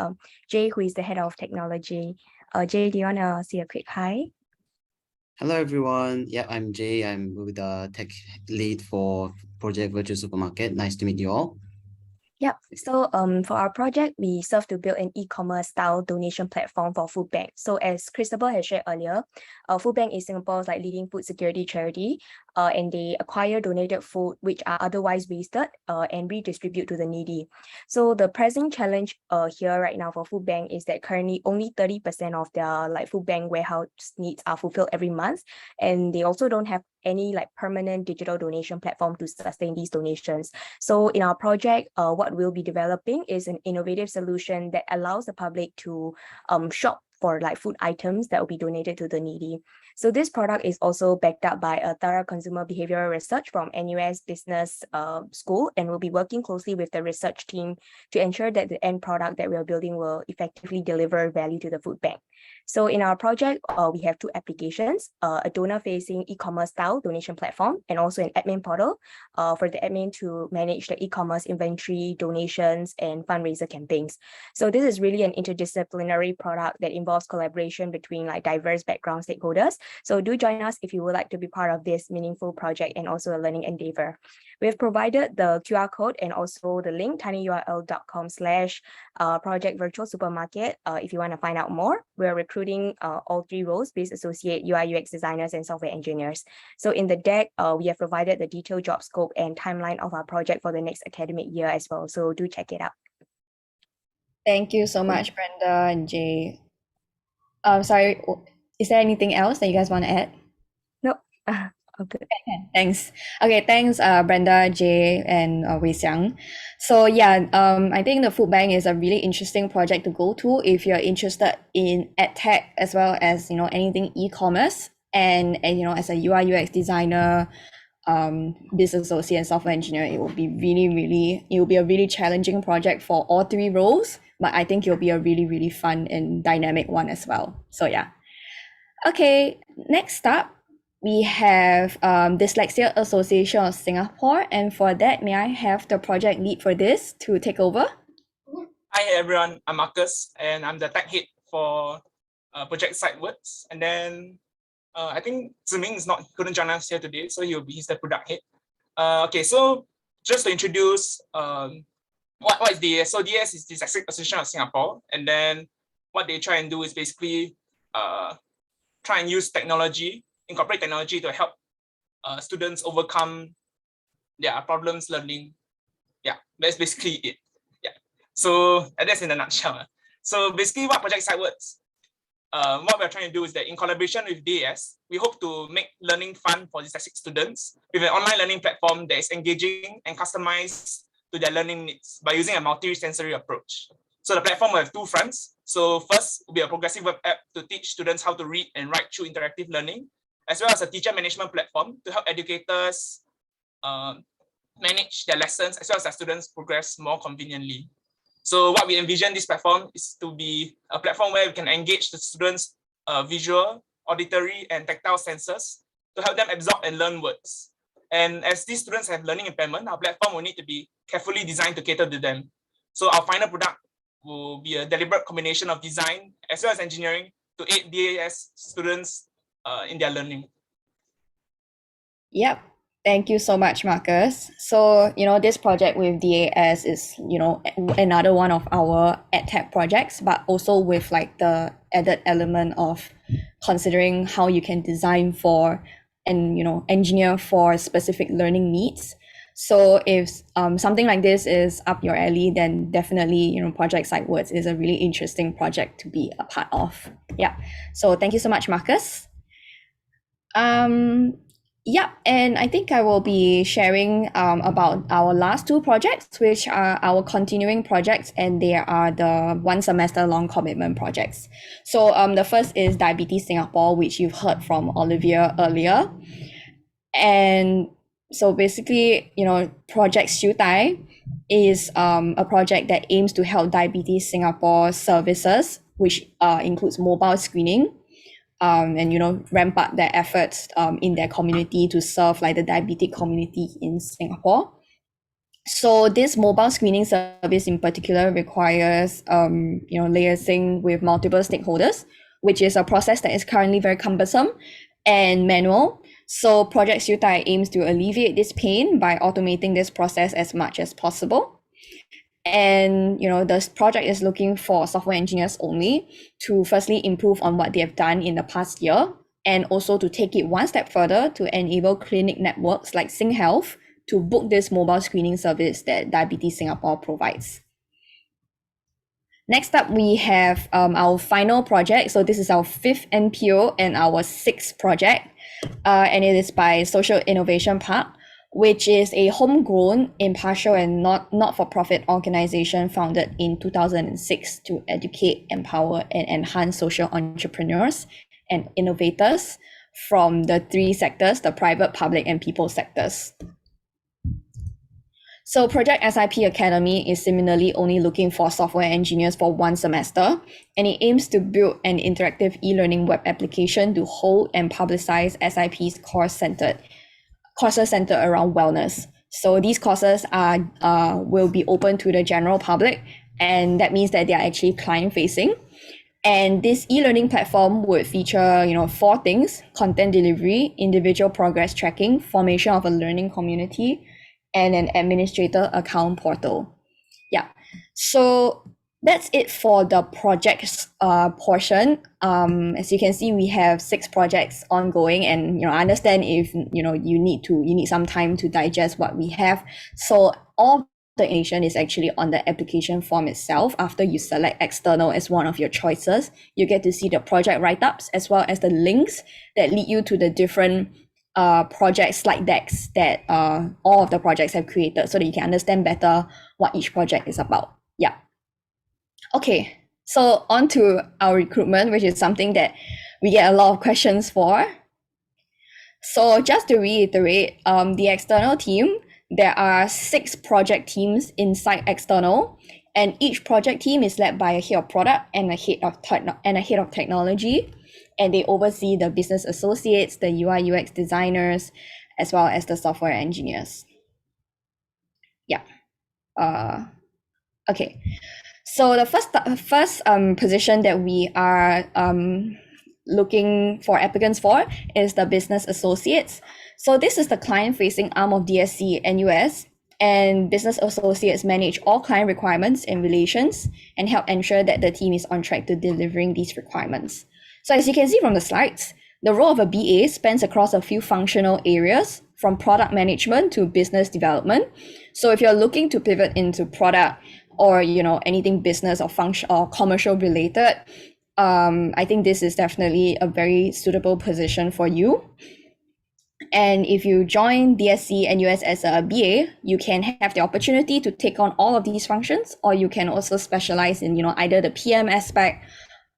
Jay, who is the head of technology. Jay, do you want to say a quick hi? Hello everyone. Yeah, I'm Jay. I'm with the tech lead for Project Virtual Supermarket. Nice to meet you all. Yep. So for our project, we serve to build an e-commerce style donation platform for food bank. So as Christopher has shared earlier, food bank is Singapore's like leading food security charity, and they acquire donated food which are otherwise wasted and redistribute to the needy. So the pressing challenge here right now for food bank is that currently only 30% of their like food bank warehouse needs are fulfilled every month, and they also don't have any like permanent digital donation platform to sustain these donations. So in our project, what we'll be developing is an innovative solution that allows the public to shop for like food items that will be donated to the needy. So this product is also backed up by a thorough consumer behavioral research from NUS Business School, and we'll be working closely with the research team to ensure that the end product that we're building will effectively deliver value to the food bank. So in our project, we have two applications, a donor-facing e-commerce style donation platform, and also an admin portal for the admin to manage the e-commerce inventory, donations, and fundraiser campaigns. So this is really an interdisciplinary product that involves collaboration between like diverse background stakeholders. So do join us if you would like to be part of this meaningful project and also a learning endeavor. We have provided the QR code and also the link tinyurl.com/project virtual supermarket if you want to find out more. We're recruiting all three roles: biz associate, UI UX designers, and software engineers. So in the deck, we have provided the detailed job scope and timeline of our project for the next academic year as well. So do check it out. Thank you so much, Brenda and Jay. Sorry, is there anything else that you guys want to add? Nope. Okay. Thanks. Okay, thanks, Brenda, Jay, and Wei Xiang. So yeah, I think the food bank is a really interesting project to go to if you're interested in edtech as well as anything e-commerce, and as a UI UX designer, business associate, and software engineer, it will be a really challenging project for all three roles, but I think it'll be a really fun and dynamic one as well. So yeah. Okay, next up, we have Dyslexia Association of Singapore, and for that, may I have the project lead for this to take over? Hi everyone, I'm Marcus, and I'm the tech head for Project Sidewards. And then I think Ziming couldn't join us here today, so he's the product head. Okay, so just to introduce what is DS? So DS is Dyslexic Association of Singapore, and then what they try and do is basically try and use technology, incorporate technology to help students overcome their problems learning. Yeah, that's basically it. Yeah, so that's in a nutshell. So basically what Project Sidewards, what we're trying to do is that in collaboration with DAS, we hope to make learning fun for dyslexic students with an online learning platform that is engaging and customized to their learning needs by using a multi-sensory approach. So the platform will have two fronts. So first will be a progressive web app to teach students how to read and write through interactive learning, as well as a teacher management platform to help educators manage their lessons, as well as their students progress more conveniently. So what we envision this platform is to be a platform where we can engage the students' visual, auditory, and tactile senses to help them absorb and learn words. And as these students have learning impairment, our platform will need to be carefully designed to cater to them. So our final product will be a deliberate combination of design as well as engineering to aid DAS students in their learning. Yep. Thank you so much, Marcus. So, this project with DAS is, another one of our EdTech projects, but also with like the added element of considering how you can design for and, engineer for specific learning needs. So if something like this is up your alley, then definitely, Project SiteWords is a really interesting project to be a part of. Yeah. So thank you so much, Marcus. Yeah, and I think I will be sharing about our last two projects, which are our continuing projects, and they are the 1 semester long commitment projects. So the first is Diabetes Singapore, which you've heard from Olivia earlier. And so basically, Project Xiu Tai is a project that aims to help Diabetes Singapore services, which includes mobile screening, and ramp up their efforts in their community to serve like the diabetic community in Singapore. So this mobile screening service in particular requires liaising with multiple stakeholders, which is a process that is currently very cumbersome and manual. So Project Xiu Tai aims to alleviate this pain by automating this process as much as possible. And this project is looking for software engineers only to firstly improve on what they have done in the past year, and also to take it one step further to enable clinic networks like SingHealth to book this mobile screening service that Diabetes Singapore provides. Next up, we have our final project. So this is our 5th NPO and our 6th project, and it is by Social Innovation Park, which is a homegrown, impartial, and not-for-profit organization founded in 2006 to educate, empower, and enhance social entrepreneurs and innovators from the 3 sectors, the private, public, and people sectors. So Project SIP Academy is similarly only looking for software engineers for 1 semester, and it aims to build an interactive e-learning web application to hold and publicize SIP's courses centered around wellness. So these courses will be open to the general public, and that means that they are actually client facing. And this e-learning platform would feature 4 things: content delivery, individual progress tracking, formation of a learning community, and an administrator account portal. Yeah, so that's it for the projects portion. As you can see, we have 6 projects ongoing, and I understand if you need some time to digest what we have. So all the information is actually on the application form itself. After you select external as one of your choices, you get to see the project write-ups as well as the links that lead you to the different project slide decks that all of the projects have created, so that you can understand better what each project is about. Yeah. Okay, so on to our recruitment, which is something that we get a lot of questions for. So just to reiterate, the external team, there are 6 project teams inside external, and each project team is led by a head of product and a head of technology, and they oversee the business associates, the UI UX designers, as well as the software engineers. Yeah. Okay. So the first position that we are looking for applicants for is the business associates. So this is the client-facing arm of DSC NUS, and business associates manage all client requirements and relations and help ensure that the team is on track to delivering these requirements. So as you can see from the slides, the role of a BA spans across a few functional areas, from product management to business development. So if you're looking to pivot into product or anything business or function or commercial related, I think this is definitely a very suitable position for you. And if you join DSC NUS as a BA, you can have the opportunity to take on all of these functions, or you can also specialize in either the PM aspect,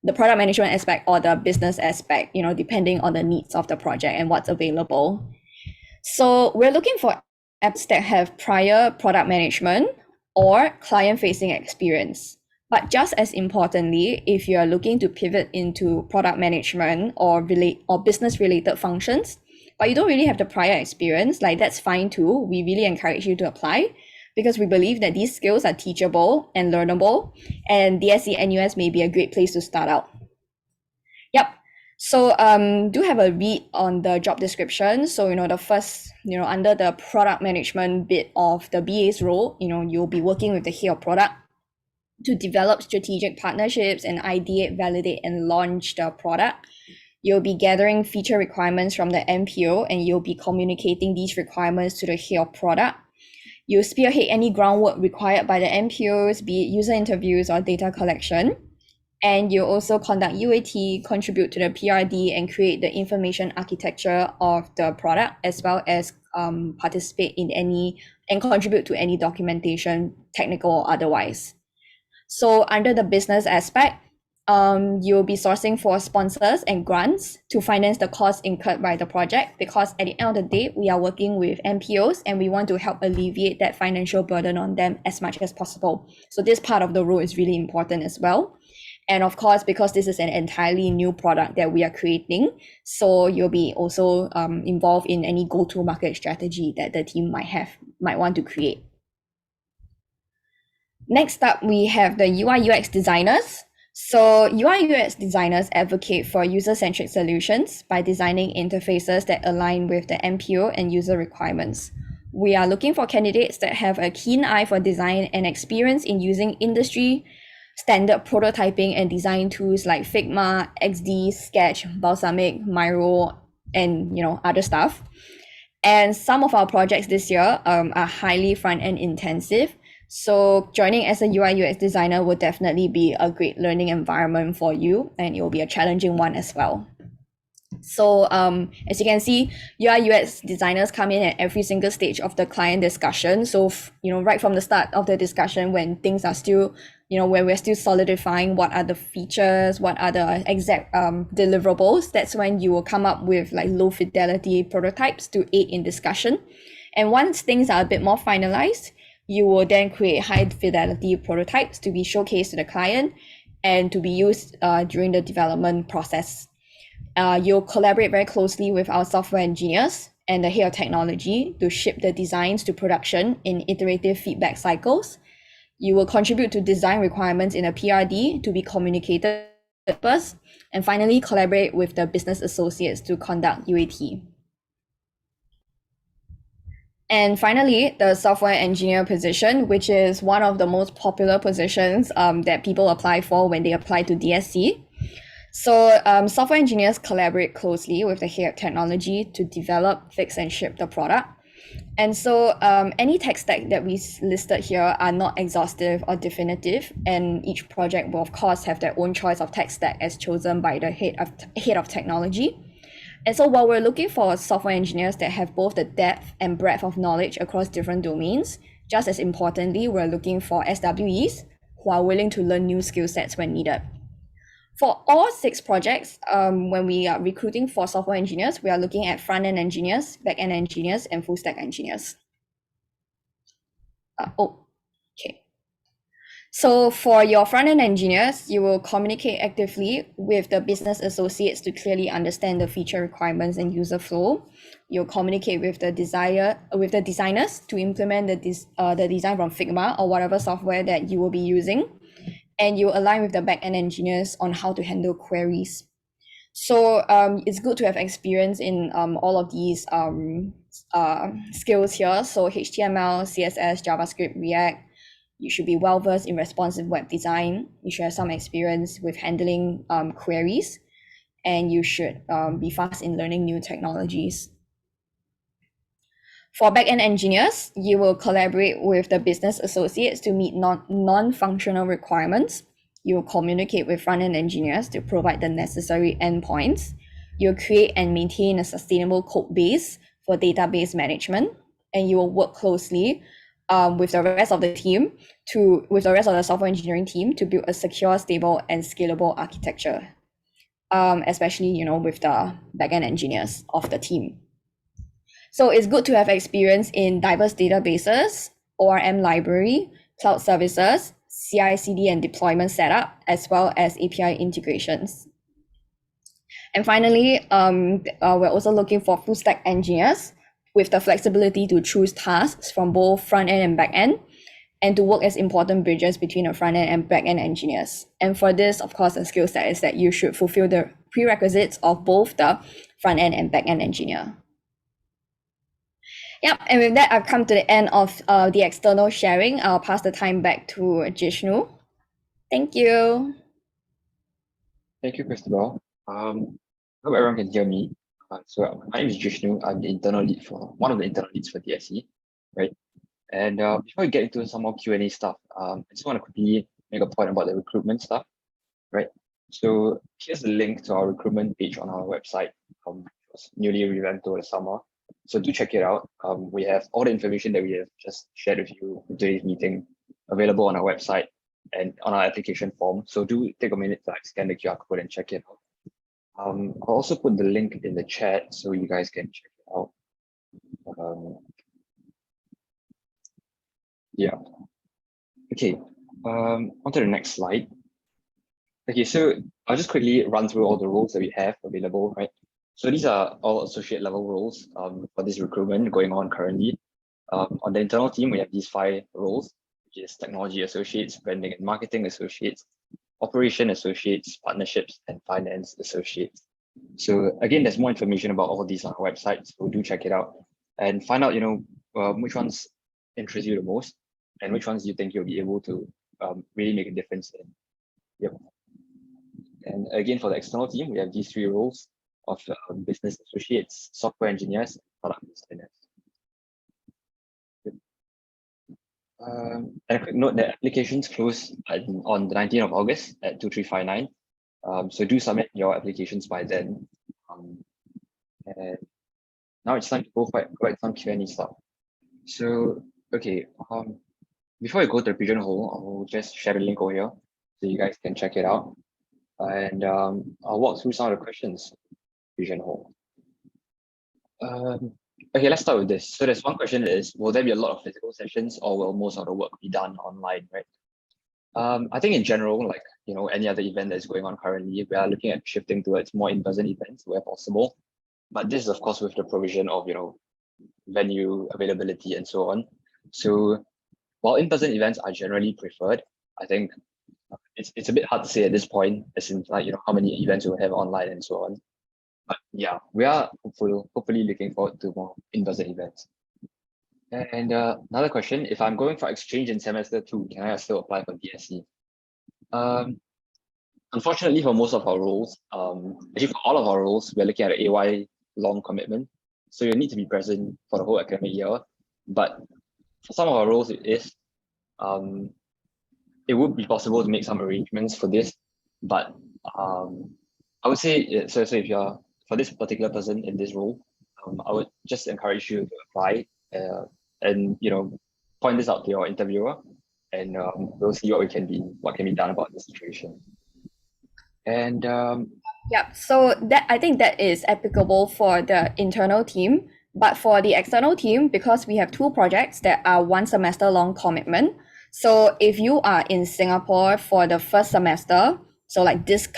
the product management aspect, or the business aspect, depending on the needs of the project and what's available. So we're looking for apps that have prior product management or client-facing experience. But just as importantly, if you're looking to pivot into product management or business-related functions, but you don't really have the prior experience, that's fine too. We really encourage you to apply, because we believe that these skills are teachable and learnable, and DSC NUS may be a great place to start out. Yep. So do have a read on the job description. So the first, under the product management bit of the BA's role, you'll be working with the head of product to develop strategic partnerships and ideate, validate, and launch the product. You'll be gathering feature requirements from the MPO, and you'll be communicating these requirements to the head of product. You spearhead any groundwork required by the MPOs, be it user interviews or data collection. And you also conduct UAT, contribute to the PRD, and create the information architecture of the product, as well as participate in any and contribute to any documentation, technical or otherwise. So under the business aspect, you'll be sourcing for sponsors and grants to finance the costs incurred by the project, because at the end of the day, we are working with MPOs and we want to help alleviate that financial burden on them as much as possible. So this part of the role is really important as well. And of course, because this is an entirely new product that we are creating, so you'll be also involved in any go-to-market strategy that the team might want to create. Next up, we have the UI UX designers. So UI UX designers advocate for user-centric solutions by designing interfaces that align with the MPO and user requirements. We are looking for candidates that have a keen eye for design and experience in using industry standard prototyping and design tools like Figma, XD, Sketch, Balsamiq, Miro, and other stuff. And some of our projects this year are highly front-end intensive. So joining as a UI UX designer will definitely be a great learning environment for you, and it will be a challenging one as well. So as you can see, UI UX designers come in at every single stage of the client discussion. So right from the start of the discussion, when things are still, when we're still solidifying what are the features, what are the exact deliverables, that's when you will come up with like low fidelity prototypes to aid in discussion. And once things are a bit more finalized, you will then create high fidelity prototypes to be showcased to the client and to be used during the development process. You'll collaborate very closely with our software engineers and the head of technology to ship the designs to production in iterative feedback cycles. You will contribute to design requirements in a PRD to be communicated first, and finally collaborate with the business associates to conduct UAT. And finally, the software engineer position, which is one of the most popular positions that people apply for when they apply to DSC. So software engineers collaborate closely with the head of technology to develop, fix, and ship the product. And so any tech stack that we listed here are not exhaustive or definitive, and each project will of course have their own choice of tech stack as chosen by the head of technology. And so while we're looking for software engineers that have both the depth and breadth of knowledge across different domains, just as importantly, we're looking for SWEs who are willing to learn new skill sets when needed. For all 6 projects, when we are recruiting for software engineers, we are looking at front-end engineers, back-end engineers, and full-stack engineers. Okay. So for your front-end engineers, you will communicate actively with the business associates to clearly understand the feature requirements and user flow. You'll communicate with the designers to implement the design from Figma or whatever software that you will be using. And you align with the back-end engineers on how to handle queries. So it's good to have experience in all of these skills here. So HTML, CSS, JavaScript, React. You should be well-versed in responsive web design. You should have some experience with handling queries. And you should be fast in learning new technologies. For back-end engineers, you will collaborate with the business associates to meet non-functional requirements. You will communicate with front-end engineers to provide the necessary endpoints. You'll create and maintain a sustainable code base for database management, and you will work closely with the rest of the software engineering team to build a secure, stable, and scalable architecture, especially with the back-end engineers of the team. So it's good to have experience in diverse databases, ORM library, cloud services, CI/CD and deployment setup, as well as API integrations. And finally, we're also looking for full stack engineers with the flexibility to choose tasks from both front end and back end, and to work as important bridges between the front end and back end engineers. And for this, of course, the skill set is that you should fulfill the prerequisites of both the front end and back end engineer. Yep, and with that, I've come to the end of the external sharing. I'll pass the time back to Jishnu. Thank you. Thank you, Christabel. Hope everyone can hear me. So my name is Jishnu. I'm the internal lead one of the internal leads for DSC, right? And before we get into some more Q&A stuff, I just want to quickly make a point about the recruitment stuff, right? So here's a link to our recruitment page on our website. It was newly revamped over the summer. So do check it out. We have all the information that we have just shared with you in today's meeting available on our website and on our application form. So do take a minute to like scan the QR code and check it out. I'll also put the link in the chat so you guys can check it out. Yeah. Okay. On to the next slide. Okay, so I'll just quickly run through all the roles that we have available, right? So these are all associate level roles for this recruitment going on currently. On the internal team, we have these 5 roles, which is technology associates, branding and marketing associates, operation associates, partnerships, and finance associates. So again, there's more information about all these on our website, so do check it out and find out, which ones interest you the most and which ones you think you'll be able to really make a difference in. Yep. And again, for the external team, we have these 3 roles of business associates, software engineers, and product designers. And a quick note that applications close on the 19th of August at 2359. So do submit your applications by then. And now it's time to go for some Q&A stuff. So, okay, before we go to the Pigeonhole, I'll just share the link over here so you guys can check it out. And I'll walk through some of the questions. Pigeonhole. Okay, let's start with this. So there's one question that is, will there be a lot of physical sessions or will most of the work be done online, right? I think in general, like, any other event that's going on currently, we are looking at shifting towards more in-person events where possible. But this is of course with the provision of, venue availability and so on. So while in-person events are generally preferred, I think it's a bit hard to say at this point, as in like, how many events we'll have online and so on. But yeah, we are hopefully looking forward to more in-person events. And another question, if I'm going for exchange in semester 2, can I still apply for DSE? Unfortunately, for most of our roles, actually for all of our roles, we're looking at an AY long commitment. So you need to be present for the whole academic year. But for some of our roles, it would be possible to make some arrangements for this. But I would say, so if you're, for this particular person in this role, I would just encourage you to apply and point this out to your interviewer, and we'll see what can be done about the situation. And yeah, so that I think that is applicable for the internal team, but for the external team, because we have 2 projects that are 1 semester long commitment. So if you are in Singapore for the first semester, so like this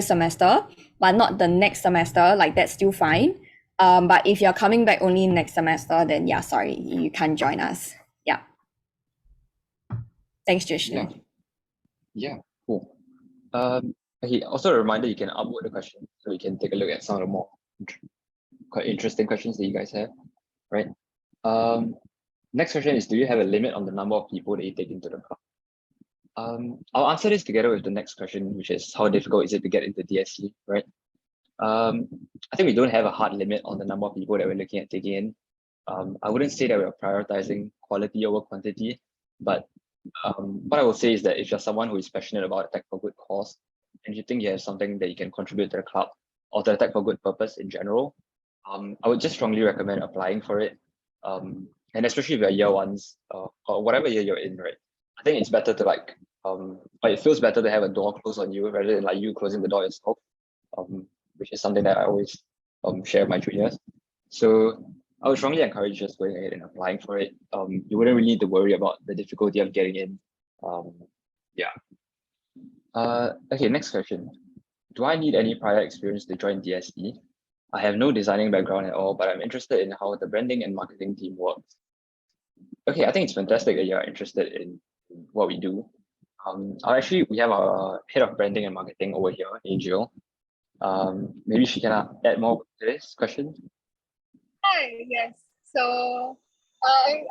semester, but not the next semester, like that's still fine. But if you're coming back only next semester, then yeah, sorry, you can't join us. Yeah. Thanks, Jishnu. Yeah, cool. Okay, also a reminder, you can upload the question so we can take a look at some of the more quite interesting questions that you guys have, right? Next question is, do you have a limit on the number of people that you take into the club? I'll answer this together with the next question, which is how difficult is it to get into DSE, right? I think we don't have a hard limit on the number of people that we're looking at taking in. I wouldn't say that we're prioritizing quality over quantity, but what I will say is that if you're someone who is passionate about a Tech for Good cause, and you think you have something that you can contribute to the club or to the Tech for Good purpose in general, I would just strongly recommend applying for it. And especially if you're year ones or whatever year you're in, right? I think it's better to like it feels better to have a door closed on you rather than like you closing the door yourself, which is something that I always share with my juniors. So I would strongly encourage just going ahead and applying for it. You wouldn't really need to worry about the difficulty of getting in. Yeah. Okay, next question. Do I need any prior experience to join DSE? I have no designing background at all, but I'm interested in how the branding and marketing team works. Okay, I think it's fantastic that you're interested in what we do. We have our head of branding and marketing over here, Angel. Maybe she can add more to this question. Hi, yes. So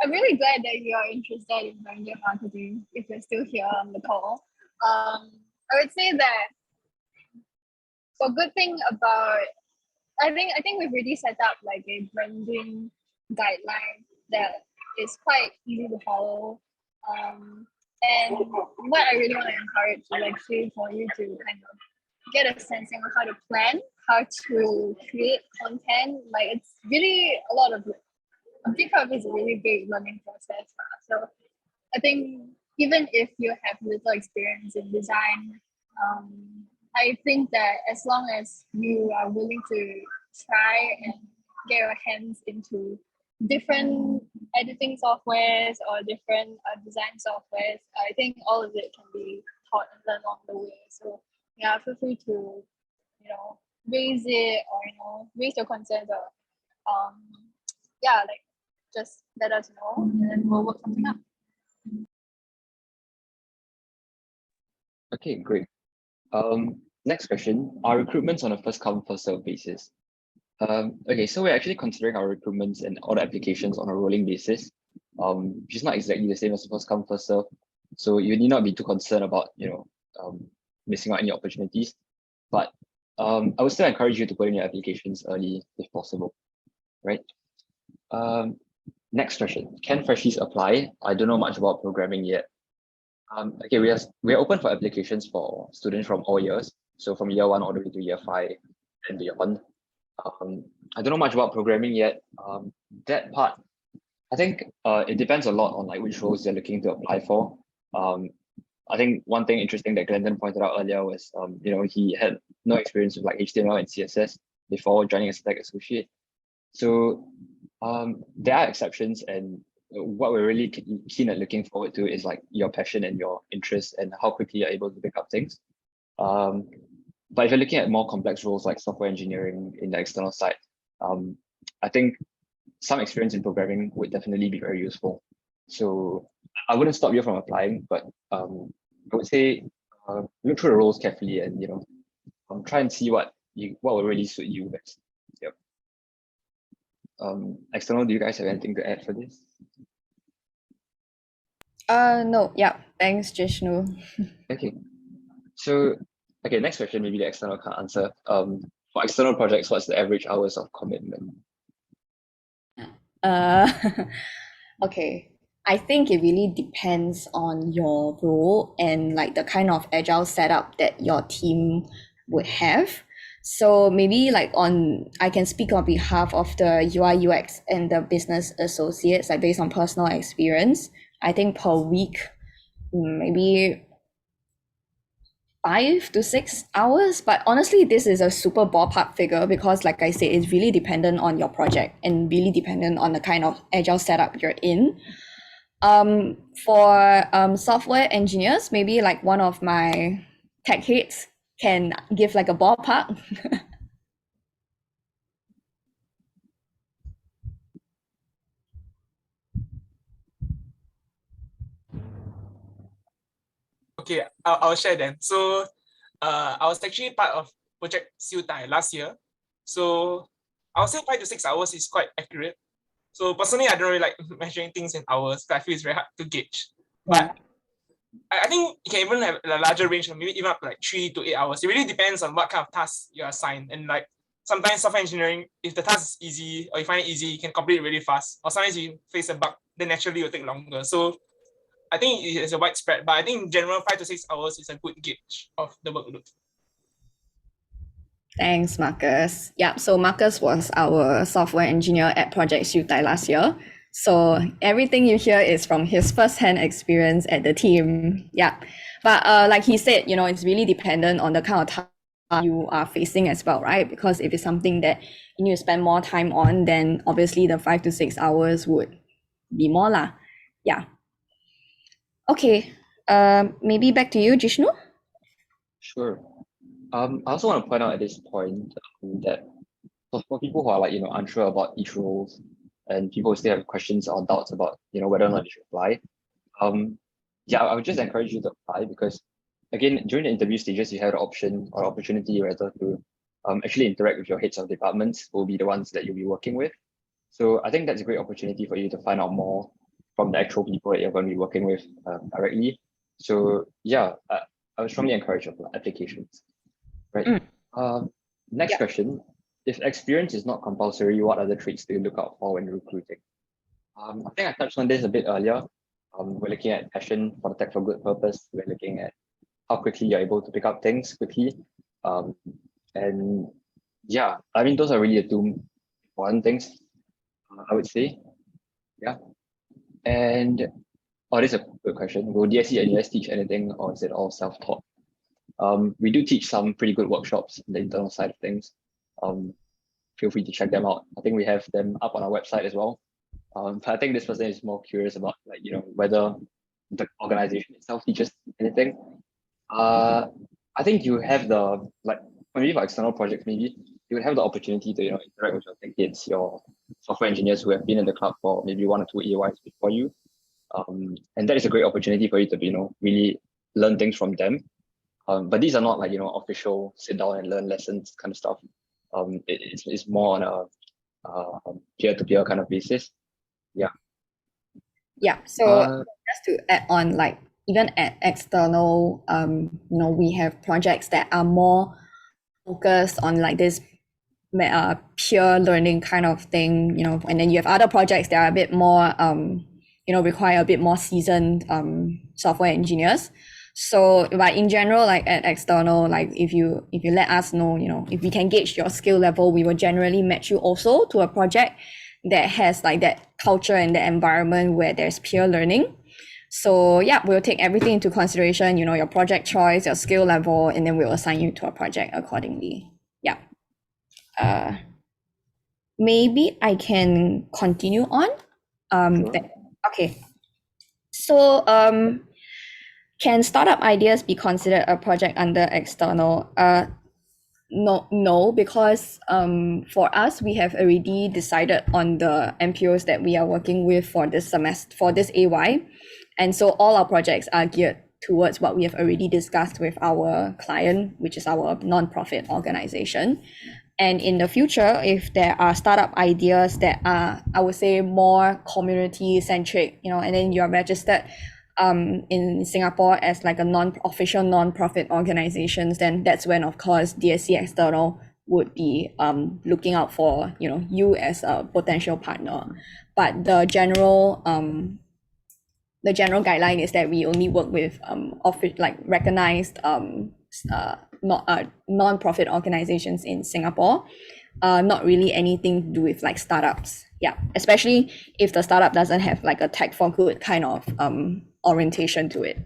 I'm really glad that you are interested in branding and marketing if you're still here on the call. I would say that so good thing about I think we've really set up like a branding guideline that is quite easy to follow. And what I really want to encourage is actually for you to kind of get a sense of how to plan, how to create content. Like it's really a big part of it is a really big learning process. So I think even if you have little experience in design, I think that as long as you are willing to try and get your hands into different editing softwares or different design softwares, I think all of it can be taught and learned along the way. So yeah, feel free to raise it or raise your concerns or like just let us know and then we'll work something out. Okay, great. Next question. Are recruitments on a first come, first served basis? Okay, so we're actually considering our recruitments and all the applications on a rolling basis, which is not exactly the same as first come, first serve. So you need not be too concerned about, missing out any opportunities. But I would still encourage you to put in your applications early if possible, right? Next question. Can freshies apply? I don't know much about programming yet. Okay, we are open for applications for students from all years. So from year 1 all the way to year 5 and beyond. I don't know much about programming yet. That part, I think it depends a lot on like which roles they're looking to apply for. I think one thing interesting that Glendon pointed out earlier was, he had no experience with like HTML and CSS before joining as a tech associate. So there are exceptions, and what we're really keen at looking forward to is like your passion and your interest and how quickly you're able to pick up things. But if you're looking at more complex roles like software engineering in the external side, I think some experience in programming would definitely be very useful. So I wouldn't stop you from applying, but I would say look through the roles carefully and try and see what will really suit you best. Yep. External, do you guys have anything to add for this? No, yeah, thanks, Jishnu. Okay. So, next question, maybe the external can't answer. For external projects, what's the average hours of commitment? Okay, I think it really depends on your role and like the kind of agile setup that your team would have. So maybe I can speak on behalf of the UI UX and the business associates, like based on personal experience. I think per week, maybe 5 to 6 hours. But honestly, this is a super ballpark figure because like I said, it's really dependent on your project and really dependent on the kind of agile setup you're in. For software engineers, maybe like one of my tech heads can give like a ballpark. Okay, I'll share then. So I was actually part of Project Siu Tai last year. So I would say 5 to 6 hours is quite accurate. So personally, I don't really like measuring things in hours because I feel it's very hard to gauge. But I think you can even have a larger range, maybe even up to like 3 to 8 hours. It really depends on what kind of task you're assigned. And like sometimes software engineering, if the task is easy or you find it easy, you can complete it really fast. Or sometimes you face a bug, then naturally it will take longer. So I think it's a widespread, but I think in general, 5 to 6 hours is a good gauge of the workload. Thanks, Marcus. Yeah, so Marcus was our software engineer at Project Siu Tai last year. So everything you hear is from his first-hand experience at the team. Yeah, but like he said, it's really dependent on the kind of task you are facing as well, right? Because if it's something that you need to spend more time on, then obviously the 5 to 6 hours would be more lah. Yeah. Okay, maybe back to you, Jishnu. Sure. I also want to point out at this point that for people who are like unsure about each role and people still have questions or doubts about whether or not they should apply, I would just encourage you to apply because again during the interview stages you have the option or opportunity rather to actually interact with your heads of departments who will be the ones that you'll be working with. So I think that's a great opportunity for you to find out more from the actual people that you're going to be working with directly. So yeah, I would strongly encourage applications. Right. Next question. If experience is not compulsory, what other traits do you look out for when recruiting? I think I touched on this a bit earlier. We're looking at passion for the tech for good purpose. We're looking at how quickly you're able to pick up things quickly. And yeah, I mean, those are really the two important things, I would say. Yeah. And this is a good question. Will DSC and US teach anything, or is it all self-taught? We do teach some pretty good workshops on the internal side of things. Feel free to check them out. I think we have them up on our website as well. But I think this person is more curious about, like, you know, whether the organization itself teaches anything. I think you have the, like, maybe for external projects, maybe you would have the opportunity to, you know, interact with your tech kids, your software engineers who have been in the club for maybe 1 or 2 AYs before you. And that is a great opportunity for you to, you know, really learn things from them. But these are not like, you know, official sit down and learn lessons kind of stuff. It's more on a peer-to-peer kind of basis. Yeah. Yeah. So just to add on, like, even at external, you know, we have projects that are more focused on like this pure learning kind of thing, you know, and then you have other projects that are a bit more, you know, require a bit more seasoned software engineers. So, but in general, like at external, like if you let us know, you know, if we can gauge your skill level, we will generally match you also to a project that has like that culture and the environment where there's peer learning. So yeah, we'll take everything into consideration, you know, your project choice, your skill level, and then we'll assign you to a project accordingly. Yeah. Maybe I can continue on. Okay. So can startup ideas be considered a project under external? No, because for us, we have already decided on the MPOs that we are working with for this semester, for this AY. And so all our projects are geared towards what we have already discussed with our client, which is our nonprofit organization. And in the future, if there are startup ideas that are, I would say, more community-centric, you know, and then you're registered in Singapore as like a non-official non-profit organizations, then that's when, of course, DSC External would be looking out for, you know, you as a potential partner. But the general guideline is that we only work with like recognized non-profit organizations in Singapore. Not really anything to do with like startups. Yeah, especially if the startup doesn't have like a tech for good kind of orientation to it.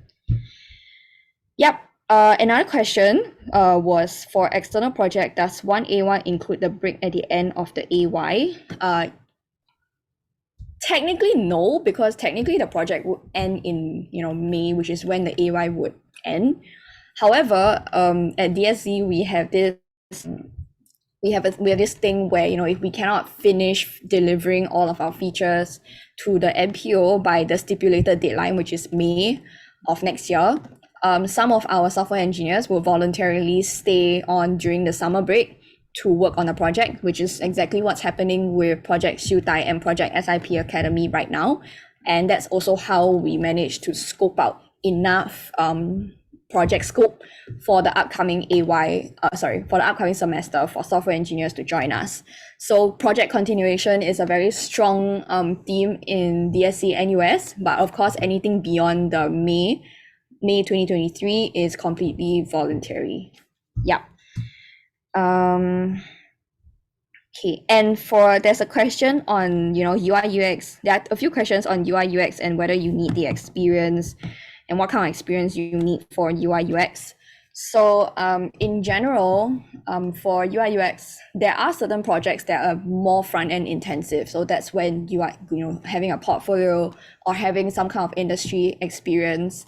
Yep. Another question was, for external project, does one AY include the break at the end of the AY? Technically no, because technically the project would end in, you know, May, which is when the AY would end. However, at DSC we have this thing where, you know, if we cannot finish delivering all of our features to the MPO by the stipulated deadline, which is May of next year, some of our software engineers will voluntarily stay on during the summer break to work on a project, which is exactly what's happening with Project Xiutai and Project SIP Academy right now. And that's also how we managed to scope out enough project scope for the upcoming for the upcoming semester for software engineers to join us. So project continuation is a very strong theme in DSC NUS, but of course anything beyond the May 2023 is completely voluntary. Yeah. Okay, and there's a question on, you know, UI UX. There are a few questions on UI UX and whether you need the experience and what kind of experience you need for UI UX. So in general, for UI UX, there are certain projects that are more front-end intensive. So that's when you are, you know, having a portfolio or having some kind of industry experience.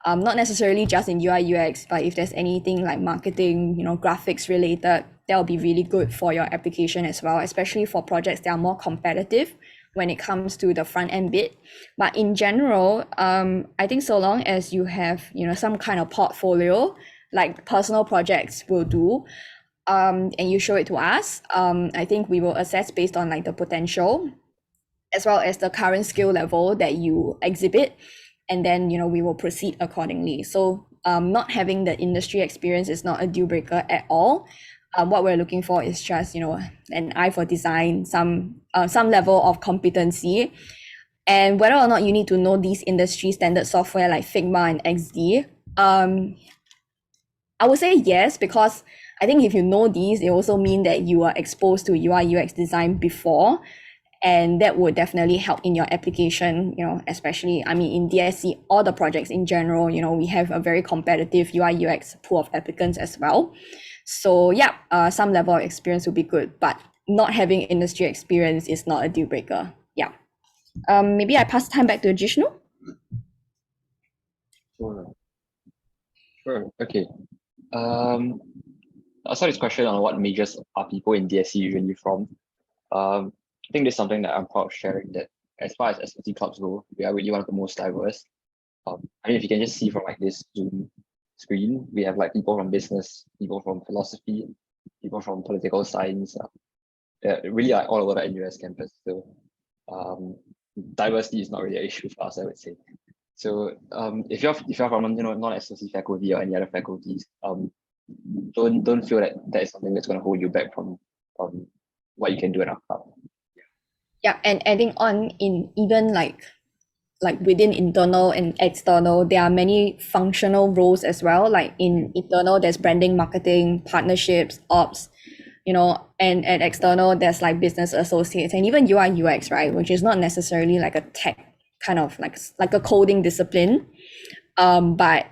Not necessarily just in UI UX, but if there's anything like marketing, you know, graphics related, that'll be really good for your application as well, especially for projects that are more competitive when it comes to the front end bit. But in general, I think so long as you have, you know, some kind of portfolio, like personal projects will do, and you show it to us, I think we will assess based on like the potential as well as the current skill level that you exhibit. And then, you know, we will proceed accordingly. So not having the industry experience is not a deal breaker at all. What we're looking for is just, you know, an eye for design, some level of competency. And whether or not you need to know these industry standard software like Figma and XD, I would say yes, because I think if you know these, it also mean that you are exposed to UI UX design before, and that would definitely help in your application, especially, I mean, in DSC, all the projects in general, we have a very competitive UI UX pool of applicants as well. So yeah, some level of experience would be good, but not having industry experience is not a deal breaker. Yeah. Maybe I pass the time back to Jishnu. Sure. Okay. I saw this question on what majors are people in DSC usually from. I think this is something that I'm proud of sharing, that as far as SLT clubs go, we are really one of the most diverse. I mean, if you can just see from like this Zoom screen, we have like people from business, people from philosophy, people from political science, really like all over the NUS campus. So diversity is not really an issue for us, I would say. So if you're from non-SLT faculty or any other faculties, don't feel that that is something that's going to hold you back from what you can do in our club. Yeah, and adding on, in even like within internal and external, there are many functional roles as well. Like in internal, there's branding, marketing, partnerships, ops, and at external, there's like business associates and even UI UX, right? Which is not necessarily like a tech kind of like a coding discipline. But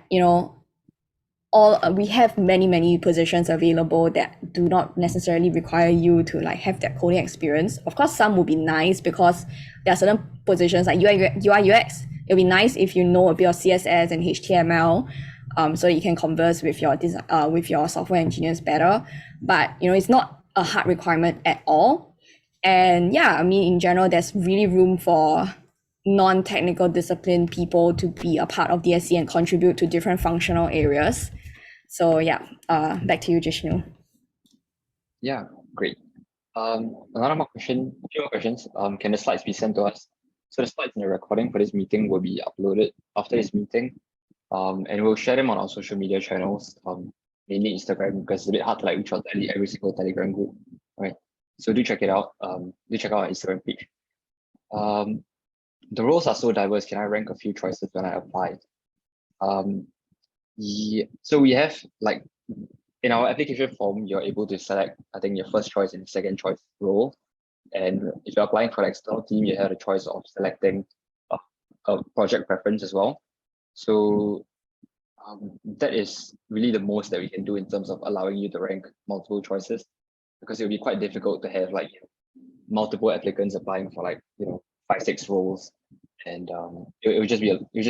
we have many positions available that do not necessarily require you to like have that coding experience. Of course, some will be nice because there are certain positions like UI UX. It'll be nice if you know a bit of CSS and HTML, so you can converse with your software engineers better. But it's not a hard requirement at all. And yeah, I mean, in general, there's really room for non-technical discipline people to be a part of DSC and contribute to different functional areas. So yeah, back to you, Jishnu. Yeah, great. Another more question, a few more questions. Can the slides be sent to us? So the slides in the recording for this meeting will be uploaded after this meeting. And we'll share them on our social media channels, mainly Instagram, because it's a bit hard to like reach out to every single Telegram group, right? So do check it out. Do check out our Instagram page. The roles are so diverse. Can I rank a few choices when I applied? So we have like in our application form, you're able to select, I think, your first choice and second choice role. And if you're applying for the external team, you have a choice of selecting a project preference as well. So that is really the most that we can do in terms of allowing you to rank multiple choices, because it would be quite difficult to have like multiple applicants applying for like 5-6 roles, and it would just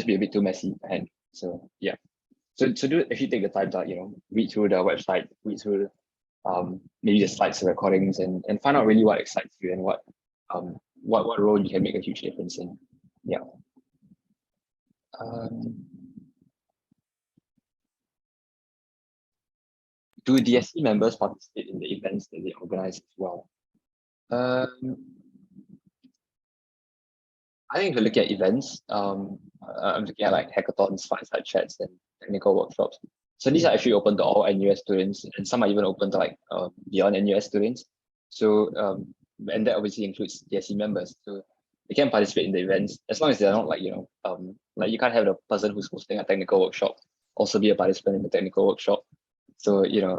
be a bit too messy. And so yeah, so do actually take the time to read through the website, read through maybe the slides, the recordings, and find out really what excites you and what role you can make a huge difference in. Yeah. Do DSC members participate in the events that they organize as well? I think if you look at events, I'm looking at like hackathons, fireside chats, and technical workshops. So these are actually open to all NUS students, and some are even open to like beyond NUS students. So and that obviously includes DSC members. So they can participate in the events as long as they're not like like you can't have the person who's hosting a technical workshop also be a participant in the technical workshop. So yeah.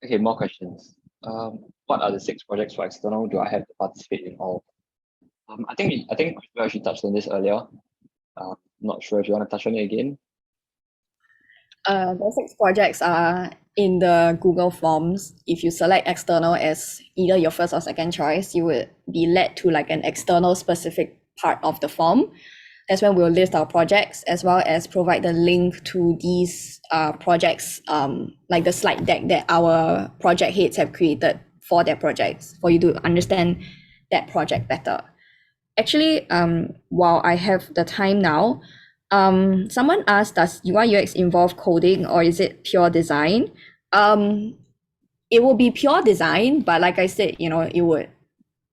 Okay, more questions. What are the 6 projects for external? Do I have to participate in all? I think we actually touched on this earlier. Not sure if you want to touch on it again. Those 6 projects are in the Google Forms. If you select external as either your first or second choice, you would be led to like an external specific part of the form. That's when we'll list our projects as well as provide the link to these projects, like the slide deck that our project heads have created for their projects, for you to understand that project better. Actually, while I have the time now, someone asked, does UI UX involve coding or is it pure design? It will be pure design, but like I said, it would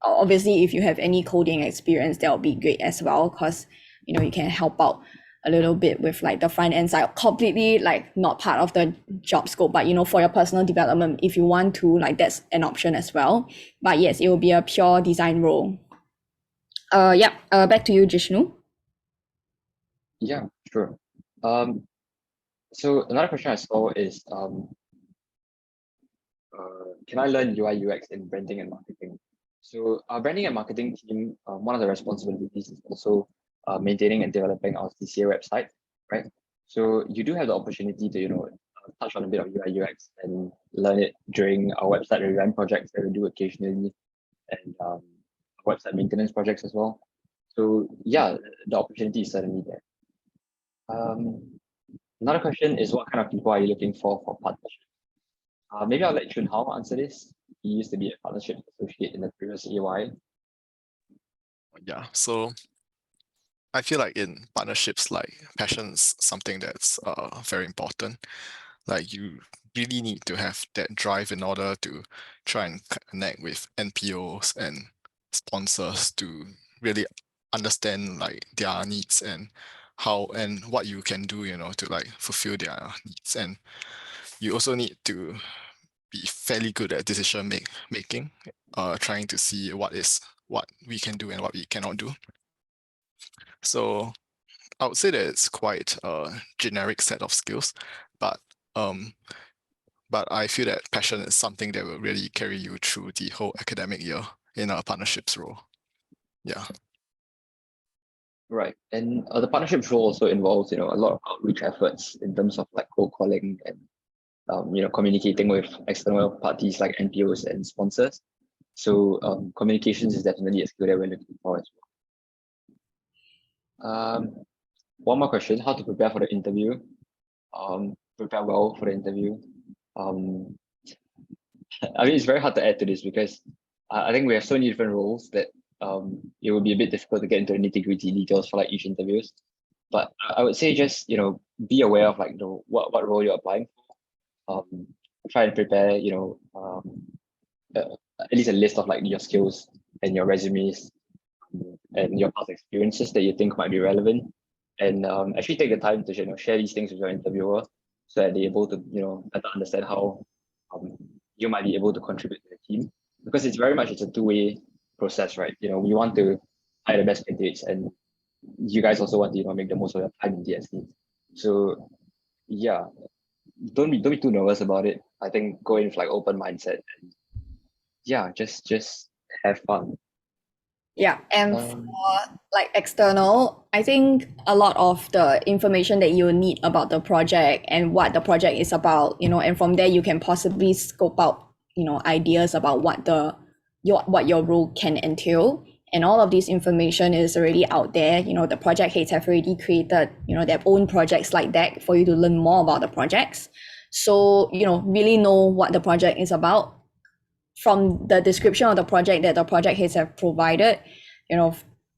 obviously, if you have any coding experience, that would be great as well, because you can help out a little bit with like the front end side, completely like not part of the job scope, but for your personal development, if you want to, like that's an option as well. But yes, it will be a pure design role. Back to you, Jishnu. Yeah, sure. So another question I saw is, can I learn UI UX in branding and marketing? So our branding and marketing team, one of the responsibilities is also maintaining and developing our CCA website, right? So you do have the opportunity to, touch on a bit of UI UX and learn it during our website revamp projects that we do occasionally, and website maintenance projects as well. So yeah, the opportunity is certainly there. Another question is, what kind of people are you looking for partnerships? Maybe I'll let Chun Hao answer this. He used to be a partnership associate in the previous EY. Yeah, so I feel like in partnerships, like passion is something that's very important. Like you really need to have that drive in order to try and connect with NPOs and sponsors to really understand like their needs and how and what you can do, to like fulfill their needs. And you also need to be fairly good at decision making, trying to see what we can do and what we cannot do. So I would say that it's quite a generic set of skills, but I feel that passion is something that will really carry you through the whole academic year in a partnerships role. Yeah. Right, and the partnerships role also involves, a lot of outreach efforts in terms of like cold calling and communicating with external parties like NPOs and sponsors. So communications is definitely a skill that we're looking for as well. One more question: how to prepare for the interview? Prepare well for the interview. I mean, it's very hard to add to this because I think we have so many different roles that it would be a bit difficult to get into the nitty-gritty details for like each interviews. But I would say just be aware of like what role you're applying for. Try and prepare at least a list of like your skills and your resumes and your past experiences that you think might be relevant, and actually take the time to share these things with your interviewer so that they're able to better understand how you might be able to contribute to the team, because it's a two-way process, right? We want to hire the best candidates, and you guys also want to make the most of your time in DSC. So yeah, don't be too nervous about it. I think go in with like open mindset and yeah, just have fun. Yeah, and for like external, I think a lot of the information that you need about the project and what the project is about, and from there you can possibly scope out, ideas about what your role can entail. And all of this information is already out there. The project heads have already created, their own project slide deck for you to learn more about the projects. So, really know what the project is about. From the description of the project that the project heads have provided,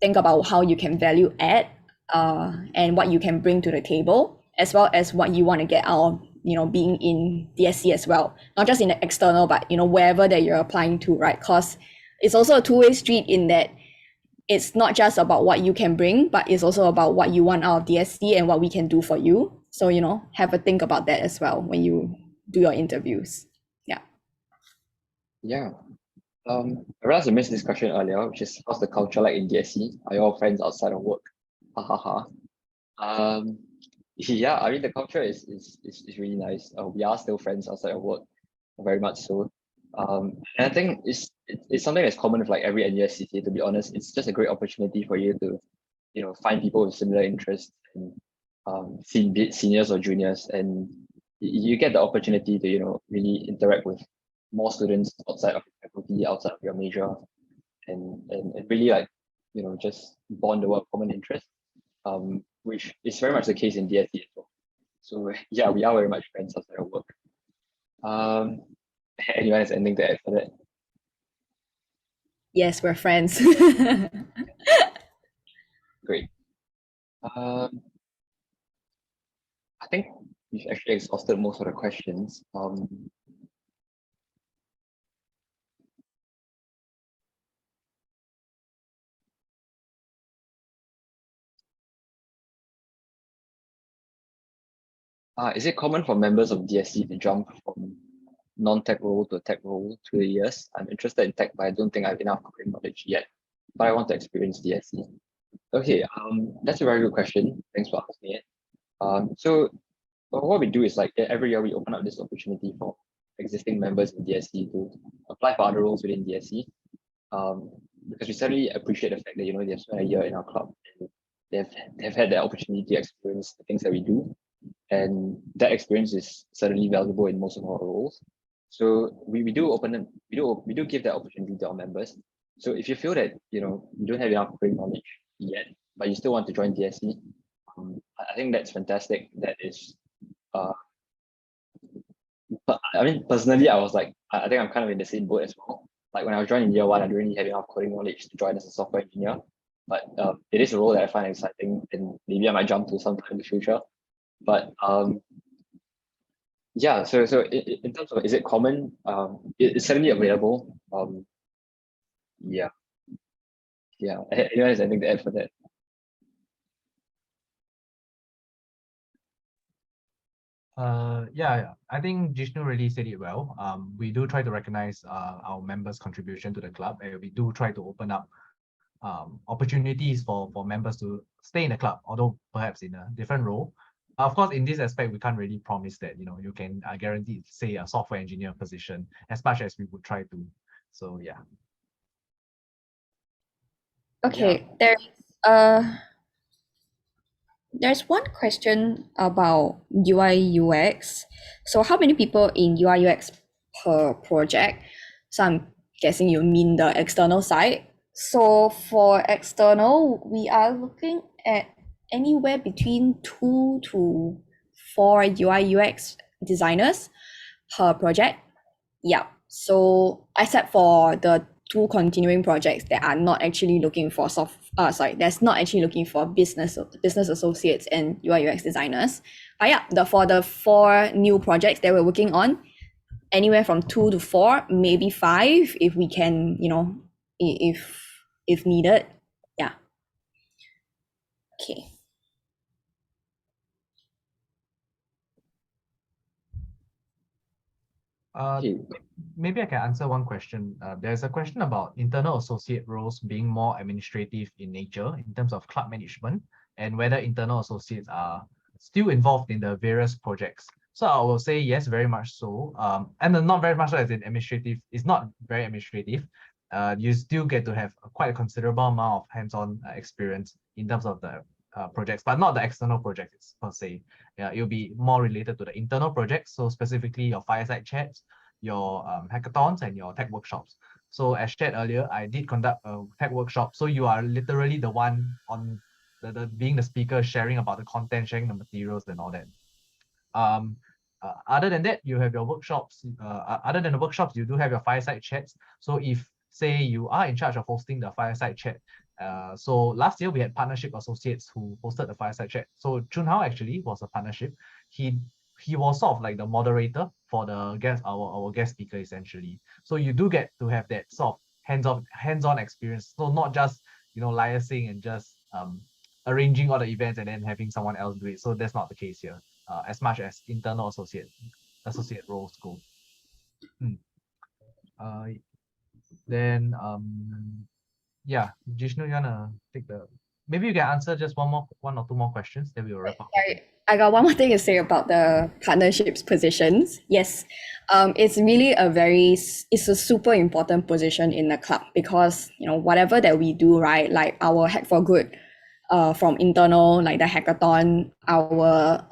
think about how you can value add and what you can bring to the table, as well as what you want to get out of being in DSC as well, not just in the external, but wherever that you're applying to, right? Because it's also a two-way street in that it's not just about what you can bring, but it's also about what you want out of DSC and what we can do for you. So have a think about that as well when you do your interviews. Yeah. I realized I missed this question earlier, which is, how's the culture like in DSC? Are you all friends outside of work? Ha ha ha. Yeah, I mean the culture is really nice. We are still friends outside of work, very much so. And I think it's something that's common with like every NUS CTA, to be honest. It's just a great opportunity for you to, find people with similar interests and be it seniors or juniors, and you get the opportunity to, really interact with more students outside of your faculty, outside of your major, and really like, just bond over common interest, which is very much the case in DSC as well. So yeah, we are very much friends outside of work. Anyone has anything to add for that? Yes, we're friends. Great. I think we've actually exhausted most of the questions. Is it common for members of DSC to jump from non-tech role to tech role through the years? I'm interested in tech, but I don't think I have enough coding knowledge yet. But I want to experience DSC. Okay, that's a very good question. Thanks for asking it. So what we do is like every year we open up this opportunity for existing members in DSC to apply for other roles within DSC. Because we certainly appreciate the fact that they've spent a year in our club and they've had the opportunity to experience the things that we do, and that experience is certainly valuable in most of our roles. So we do give that opportunity to our members. So if you feel that you don't have enough coding knowledge yet, but you still want to join DSC, I think that's fantastic. That is, but I mean, personally, I was like, I think I'm kind of in the same boat as well. Like when I was joining year one, I didn't really have enough coding knowledge to join as a software engineer. But it is a role that I find exciting, and maybe I might jump to sometime in the future. But yeah, so in terms of, is it common? It's certainly available. Yeah. Anyone has anything to add for that? Yeah, I think Jishnu really said it well. We do try to recognize our members' contribution to the club, and we do try to open up opportunities for members to stay in the club, although perhaps in a different role. Of course, in this aspect, we can't really promise that you can guarantee, say, a software engineer position as much as we would try to. So yeah. Okay, there's one question about UI UX. So how many people in UI UX per project? So I'm guessing you mean the external side. So for external, we are looking at anywhere between 2 to 4 UI UX designers per project. Yeah. So except for the 2 continuing projects that are not actually looking for that's not actually looking for business associates and UI UX designers. But yeah, for the 4 new projects that we're working on, anywhere from 2 to 4, maybe 5 if we can, if needed. Yeah. Okay. Maybe I can answer one question. There's a question about internal associate roles being more administrative in nature in terms of club management, and whether internal associates are still involved in the various projects. So I will say yes, very much so. And not very much so as in administrative. It's not very administrative. You still get to have quite a considerable amount of hands-on experience in terms of the projects, but not the external projects per se. Yeah, it'll be more related to the internal projects. So specifically your fireside chats, your hackathons, and your tech workshops. So as shared earlier, I did conduct a tech workshop. So you are literally the one on being the speaker, sharing about the content, sharing the materials and all that. Other than that, you have your workshops. Other than the workshops, you do have your fireside chats. So if, say, you are in charge of hosting the fireside chat, so last year we had partnership associates who hosted the fireside chat. So Chun Hao actually was a partnership. He was sort of like the moderator for the guest, our guest speaker essentially. So you do get to have that sort of hands-on experience. So not just liaising and just arranging all the events and then having someone else do it. So that's not the case here, as much as internal associate roles go. Then yeah, Jishnu, you wanna take maybe you can answer just one or two more questions, then we will wrap up. I got one more thing to say about the partnerships positions. Yes, it's really it's a super important position in the club, because whatever that we do, right, like our Hack for Good, from internal, like the hackathon, our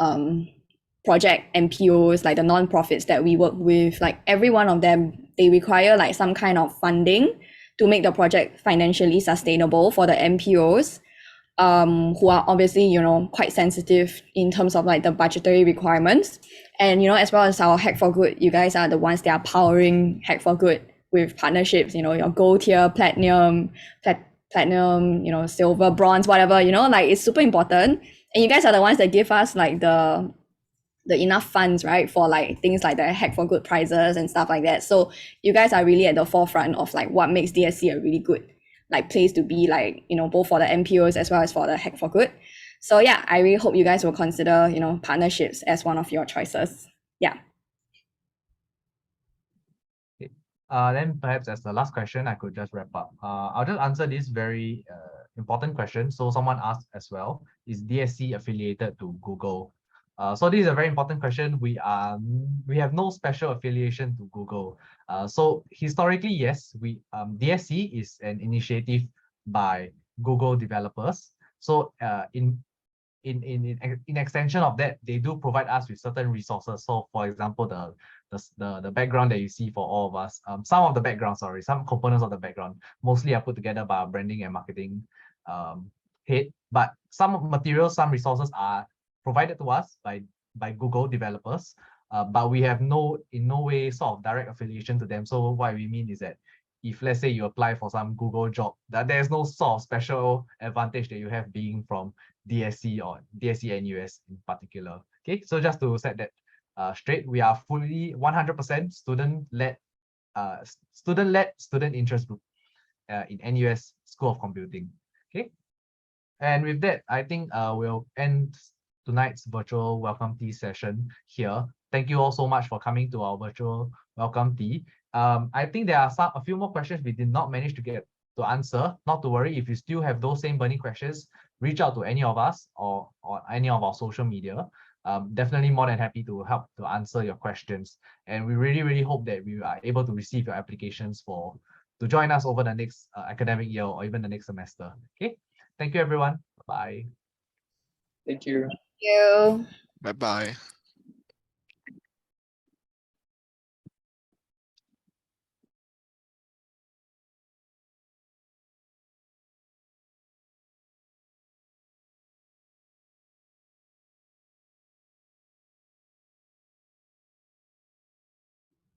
project MPOs, like the non-profits that we work with, like every one of them, they require like some kind of funding to make the project financially sustainable for the MPOs, who are obviously, quite sensitive in terms of like the budgetary requirements. And, as well as our Hack for Good, you guys are the ones that are powering Hack for Good with partnerships, your gold tier, platinum, silver, bronze, whatever, like it's super important. And you guys are the ones that give us like the enough funds, right, for like things like the Hack for Good prizes and stuff like that. So you guys are really at the forefront of like what makes DSC a really good like place to be, like both for the MPOs as well as for the Hack for Good. So yeah, I really hope you guys will consider, partnerships as one of your choices. Yeah. Then perhaps as the last question, I could just wrap up. I'll just answer this very important question. So someone asked as well, is DSC affiliated to Google? So this is a very important question. We have no special affiliation to Google. So historically, yes, DSC is an initiative by Google developers. So in extension of that, they do provide us with certain resources. So for example, the background that you see for all of us, some components of the background mostly are put together by our branding and marketing head, but some materials, some resources are provided to us by Google developers, but we have in no way sort of direct affiliation to them. So what we mean is that if let's say you apply for some Google job, that there's no sort of special advantage that you have being from DSC or DSC NUS in particular. Okay, so just to set that straight, we are fully 100% student-led student interest group in NUS School of Computing. Okay, and with that, I think we'll end tonight's virtual welcome tea session here. Thank you all so much for coming to our virtual welcome tea. I think there are a few more questions we did not manage to answer. Not to worry, if you still have those same burning questions, reach out to any of us or any of our social media. Definitely more than happy to help to answer your questions. And we really hope that we are able to receive your applications to join us over the next academic year or even the next semester. Okay, thank you everyone. Bye. Thank you. Thank you. Bye-bye.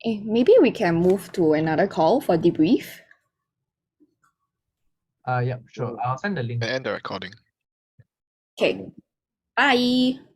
Maybe we can move to another call for debrief. Yeah, sure. I'll send the link. End the recording. Okay. Bye.